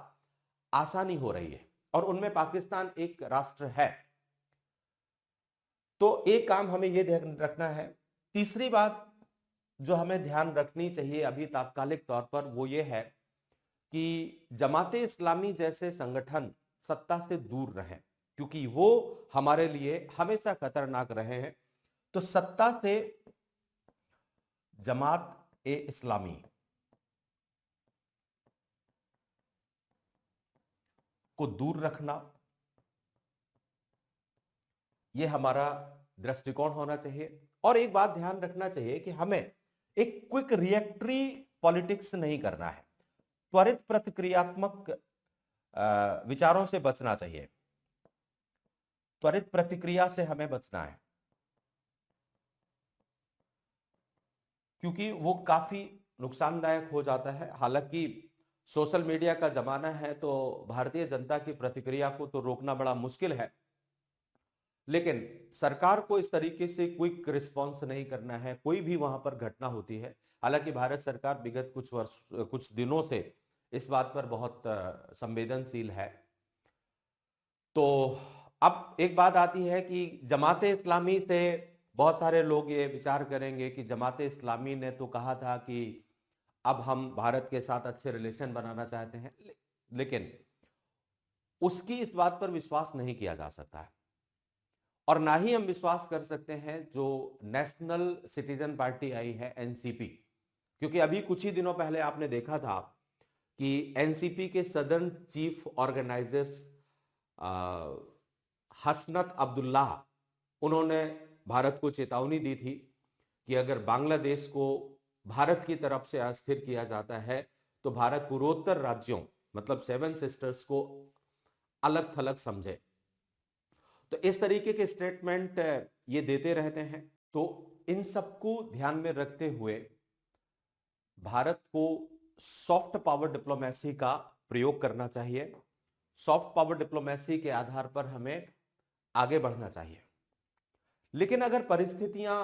आसानी हो रही है और उनमें पाकिस्तान एक राष्ट्र है। तो एक काम हमें यह ध्यान रखना है। तीसरी बात जो हमें ध्यान रखनी चाहिए अभी तात्कालिक तौर पर वो ये है कि जमाते इस्लामी जैसे संगठन सत्ता से दूर रहें, क्योंकि वो हमारे लिए हमेशा खतरनाक रहे हैं। तो सत्ता से जमात ए इस्लामी को दूर रखना, यह हमारा दृष्टिकोण होना चाहिए। और एक बात ध्यान रखना चाहिए कि हमें एक क्विक रिएक्टरी पॉलिटिक्स नहीं करना है, त्वरित प्रतिक्रियात्मक विचारों से बचना चाहिए, त्वरित प्रतिक्रिया से हमें बचना है, क्योंकि वो काफी नुकसानदायक हो जाता है। हालांकि सोशल मीडिया का जमाना है तो भारतीय जनता की प्रतिक्रिया को तो रोकना बड़ा मुश्किल है, लेकिन सरकार को इस तरीके से क्विक रिस्पॉन्स नहीं करना है कोई भी वहां पर घटना होती है। हालांकि भारत सरकार विगत कुछ दिनों से इस बात पर बहुत संवेदनशील है। तो अब एक बात आती है कि जमाते इस्लामी से बहुत सारे लोग ये विचार करेंगे कि जमाते इस्लामी ने तो कहा था कि अब हम भारत के साथ अच्छे रिलेशन बनाना चाहते हैं, लेकिन उसकी इस बात पर विश्वास नहीं किया जा सकता है, और ना ही हम विश्वास कर सकते हैं जो नेशनल सिटीजन पार्टी आई है एनसीपी, क्योंकि अभी कुछ ही दिनों पहले आपने देखा था कि एनसीपी के southern chief organisers Hasnat Abdullah, उन्होंने भारत को चेतावनी दी थी कि अगर बांग्लादेश को भारत की तरफ से अस्थिर किया जाता है तो भारत पूर्वोत्तर राज्यों मतलब 7 सिस्टर्स को अलग थलग समझे। तो इस तरीके के स्टेटमेंट ये देते रहते हैं। तो इन सबको ध्यान में रखते हुए भारत को सॉफ्ट पावर डिप्लोमेसी का प्रयोग करना चाहिए। सॉफ्ट पावर डिप्लोमेसी के आधार पर हमें आगे बढ़ना चाहिए, लेकिन अगर परिस्थितियां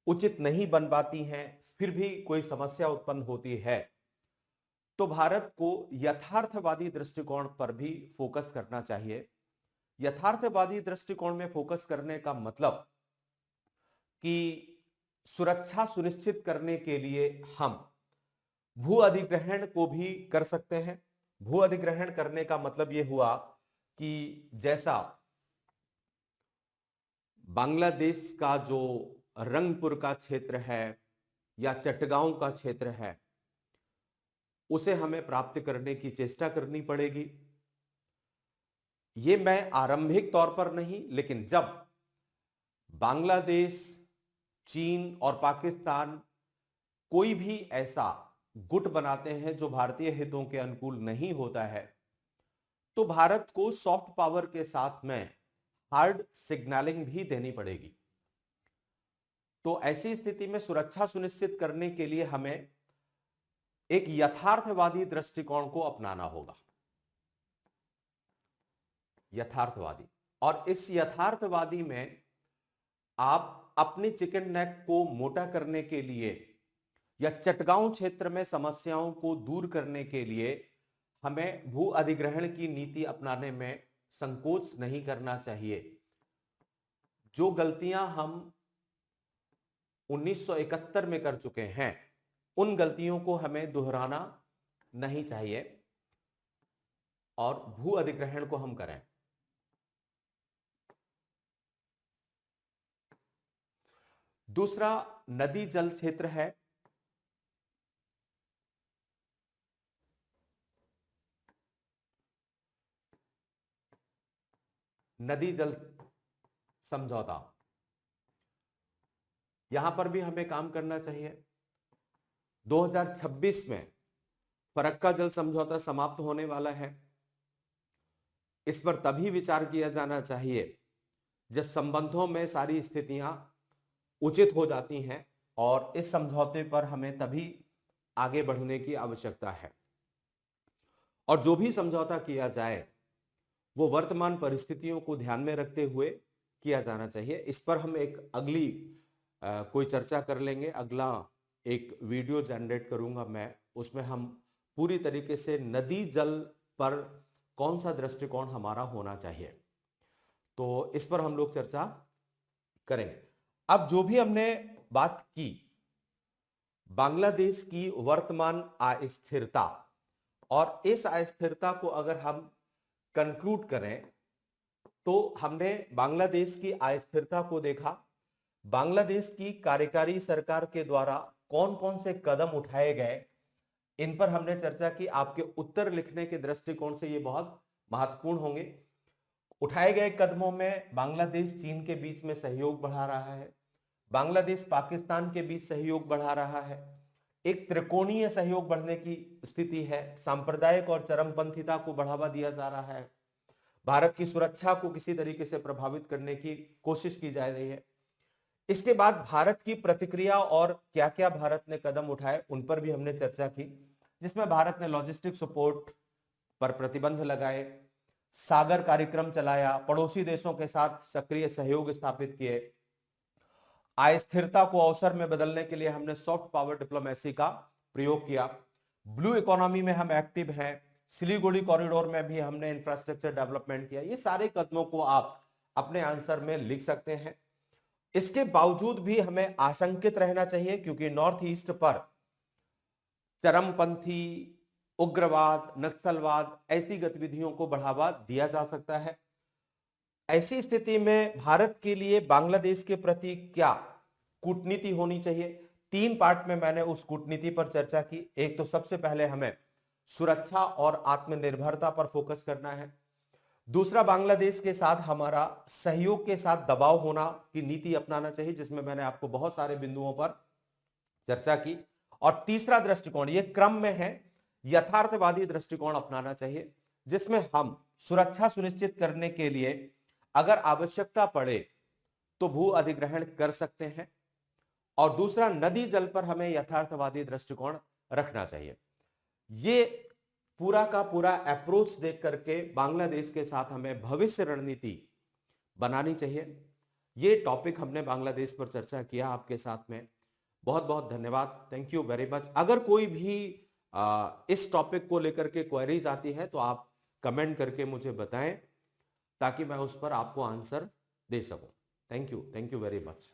उचित नहीं बन पाती हैं, फिर भी कोई समस्या उत्पन्न होती है, तो भारत को यथार्थवादी दृष्टिकोण पर भी फोकस करना चाहिए। यथार्थवादी दृष्टिकोण में फोकस करने का मतलब कि सुरक्षा सुनिश्चित करने के लिए हम भू अधिग्रहण को भी कर सकते हैं। भू अधिग्रहण करने का मतलब यह हुआ कि जैसा बांग्लादेश का जो रंगपुर का क्षेत्र है या चटगांव का क्षेत्र है, उसे हमें प्राप्त करने की चेष्टा करनी पड़ेगी। ये मैं आरंभिक तौर पर नहीं, लेकिन जब बांग्लादेश, चीन और पाकिस्तान कोई भी ऐसा गुट बनाते हैं जो भारतीय हितों के अनुकूल नहीं होता है, तो भारत को सॉफ्ट पावर के साथ में हार्ड सिग्नलिंग भी देनी पड़ेगी। तो ऐसी स्थिति में सुरक्षा सुनिश्चित करने के लिए हमें एक यथार्थवादी दृष्टिकोण को अपनाना होगा। यथार्थवादी, और इस यथार्थवादी में आप अपनी चिकन नेक को मोटा करने के लिए या चटगांव क्षेत्र में समस्याओं को दूर करने के लिए हमें भू अधिग्रहण की नीति अपनाने में संकोच नहीं करना चाहिए। जो गलतियां हम 1971 में कर चुके हैं, उन गलतियों को हमें दोहराना नहीं चाहिए और भू अधिग्रहण को हम करें। दूसरा नदी जल क्षेत्र है। नदी जल समझौता, यहां पर भी हमें काम करना चाहिए। 2026 में फरक्का जल समझौता समाप्त होने वाला है। इस पर तभी विचार किया जाना चाहिए जब संबंधों में सारी स्थितियां उचित हो जाती हैं, और इस समझौते पर हमें तभी आगे बढ़ने की आवश्यकता है। और जो भी समझौता किया जाए वो वर्तमान परिस्थितियों को ध्यान में रखते हुए किया जाना चाहिए। इस पर हम एक अगली कोई चर्चा कर लेंगे। अगला एक वीडियो जनरेट करूंगा मैं, उसमें हम पूरी तरीके से नदी जल पर कौन सा दृष्टिकोण हमारा होना चाहिए, तो इस पर हम लोग चर्चा करेंगे। अब जो भी हमने बात की बांग्लादेश की वर्तमान अस्थिरता, और इस अस्थिरता को अगर हम कंक्लूड करें तो हमने बांग्लादेश की अस्थिरता को देखा। बांग्लादेश की कार्यकारी सरकार के द्वारा कौन कौन से कदम उठाए गए, इन पर हमने चर्चा की। आपके उत्तर लिखने के दृष्टिकोण से ये बहुत महत्वपूर्ण होंगे। उठाए गए कदमों में बांग्लादेश चीन के बीच में सहयोग बढ़ा रहा है, बांग्लादेश पाकिस्तान के बीच सहयोग बढ़ा रहा है, एक त्रिकोणीय सहयोग बढ़ने की स्थिति है, सांप्रदायिक और चरमपंथीता को बढ़ावा दिया जा रहा है, भारत की सुरक्षा को किसी तरीके से प्रभावित करने की कोशिश की जा रही है। इसके बाद भारत की प्रतिक्रिया और क्या क्या भारत ने कदम उठाए उन पर भी हमने चर्चा की, जिसमें भारत ने लॉजिस्टिक सपोर्ट पर प्रतिबंध लगाए, सागर कार्यक्रम चलाया, पड़ोसी देशों के साथ सक्रिय सहयोग स्थापित किए, अस्थिरता को अवसर में बदलने के लिए हमने सॉफ्ट पावर डिप्लोमेसी का प्रयोग किया, ब्लू इकोनॉमी में हम एक्टिव हैं, सिलीगुड़ी कॉरिडोर में भी हमने इंफ्रास्ट्रक्चर डेवलपमेंट किया। ये सारे कदमों को आप अपने आंसर में लिख सकते हैं। इसके बावजूद भी हमें आशंकित रहना चाहिए, क्योंकि नॉर्थ ईस्ट पर चरमपंथी, उग्रवाद, नक्सलवाद, ऐसी गतिविधियों को बढ़ावा दिया जा सकता है। ऐसी स्थिति में भारत के लिए बांग्लादेश के प्रति क्या कूटनीति होनी चाहिए? 3 पार्ट में मैंने उस कूटनीति पर चर्चा की। एक तो सबसे पहले हमें सुरक्षा और आत्मनिर्भरता पर फोकस करना है। दूसरा, बांग्लादेश के साथ हमारा सहयोग के साथ दबाव होना की नीति अपनाना चाहिए, जिसमें मैंने आपको बहुत सारे बिंदुओं पर चर्चा की। और तीसरा दृष्टिकोण, ये क्रम में है, यथार्थवादी दृष्टिकोण अपनाना चाहिए, जिसमें हम सुरक्षा सुनिश्चित करने के लिए अगर आवश्यकता पड़े तो भू अधिग्रहण कर सकते हैं। और दूसरा, नदी जल पर हमें यथार्थवादी दृष्टिकोण रखना चाहिए। ये पूरा का पूरा अप्रोच देख करके बांग्लादेश के साथ हमें भविष्य रणनीति बनानी चाहिए। ये टॉपिक हमने बांग्लादेश पर चर्चा किया आपके साथ में। बहुत बहुत धन्यवाद, थैंक यू वेरी मच। अगर कोई भी इस टॉपिक को लेकर के क्वेरीज आती है तो आप कमेंट करके मुझे बताएं, ताकि मैं उस पर आपको आंसर दे सकूं। Thank you very much.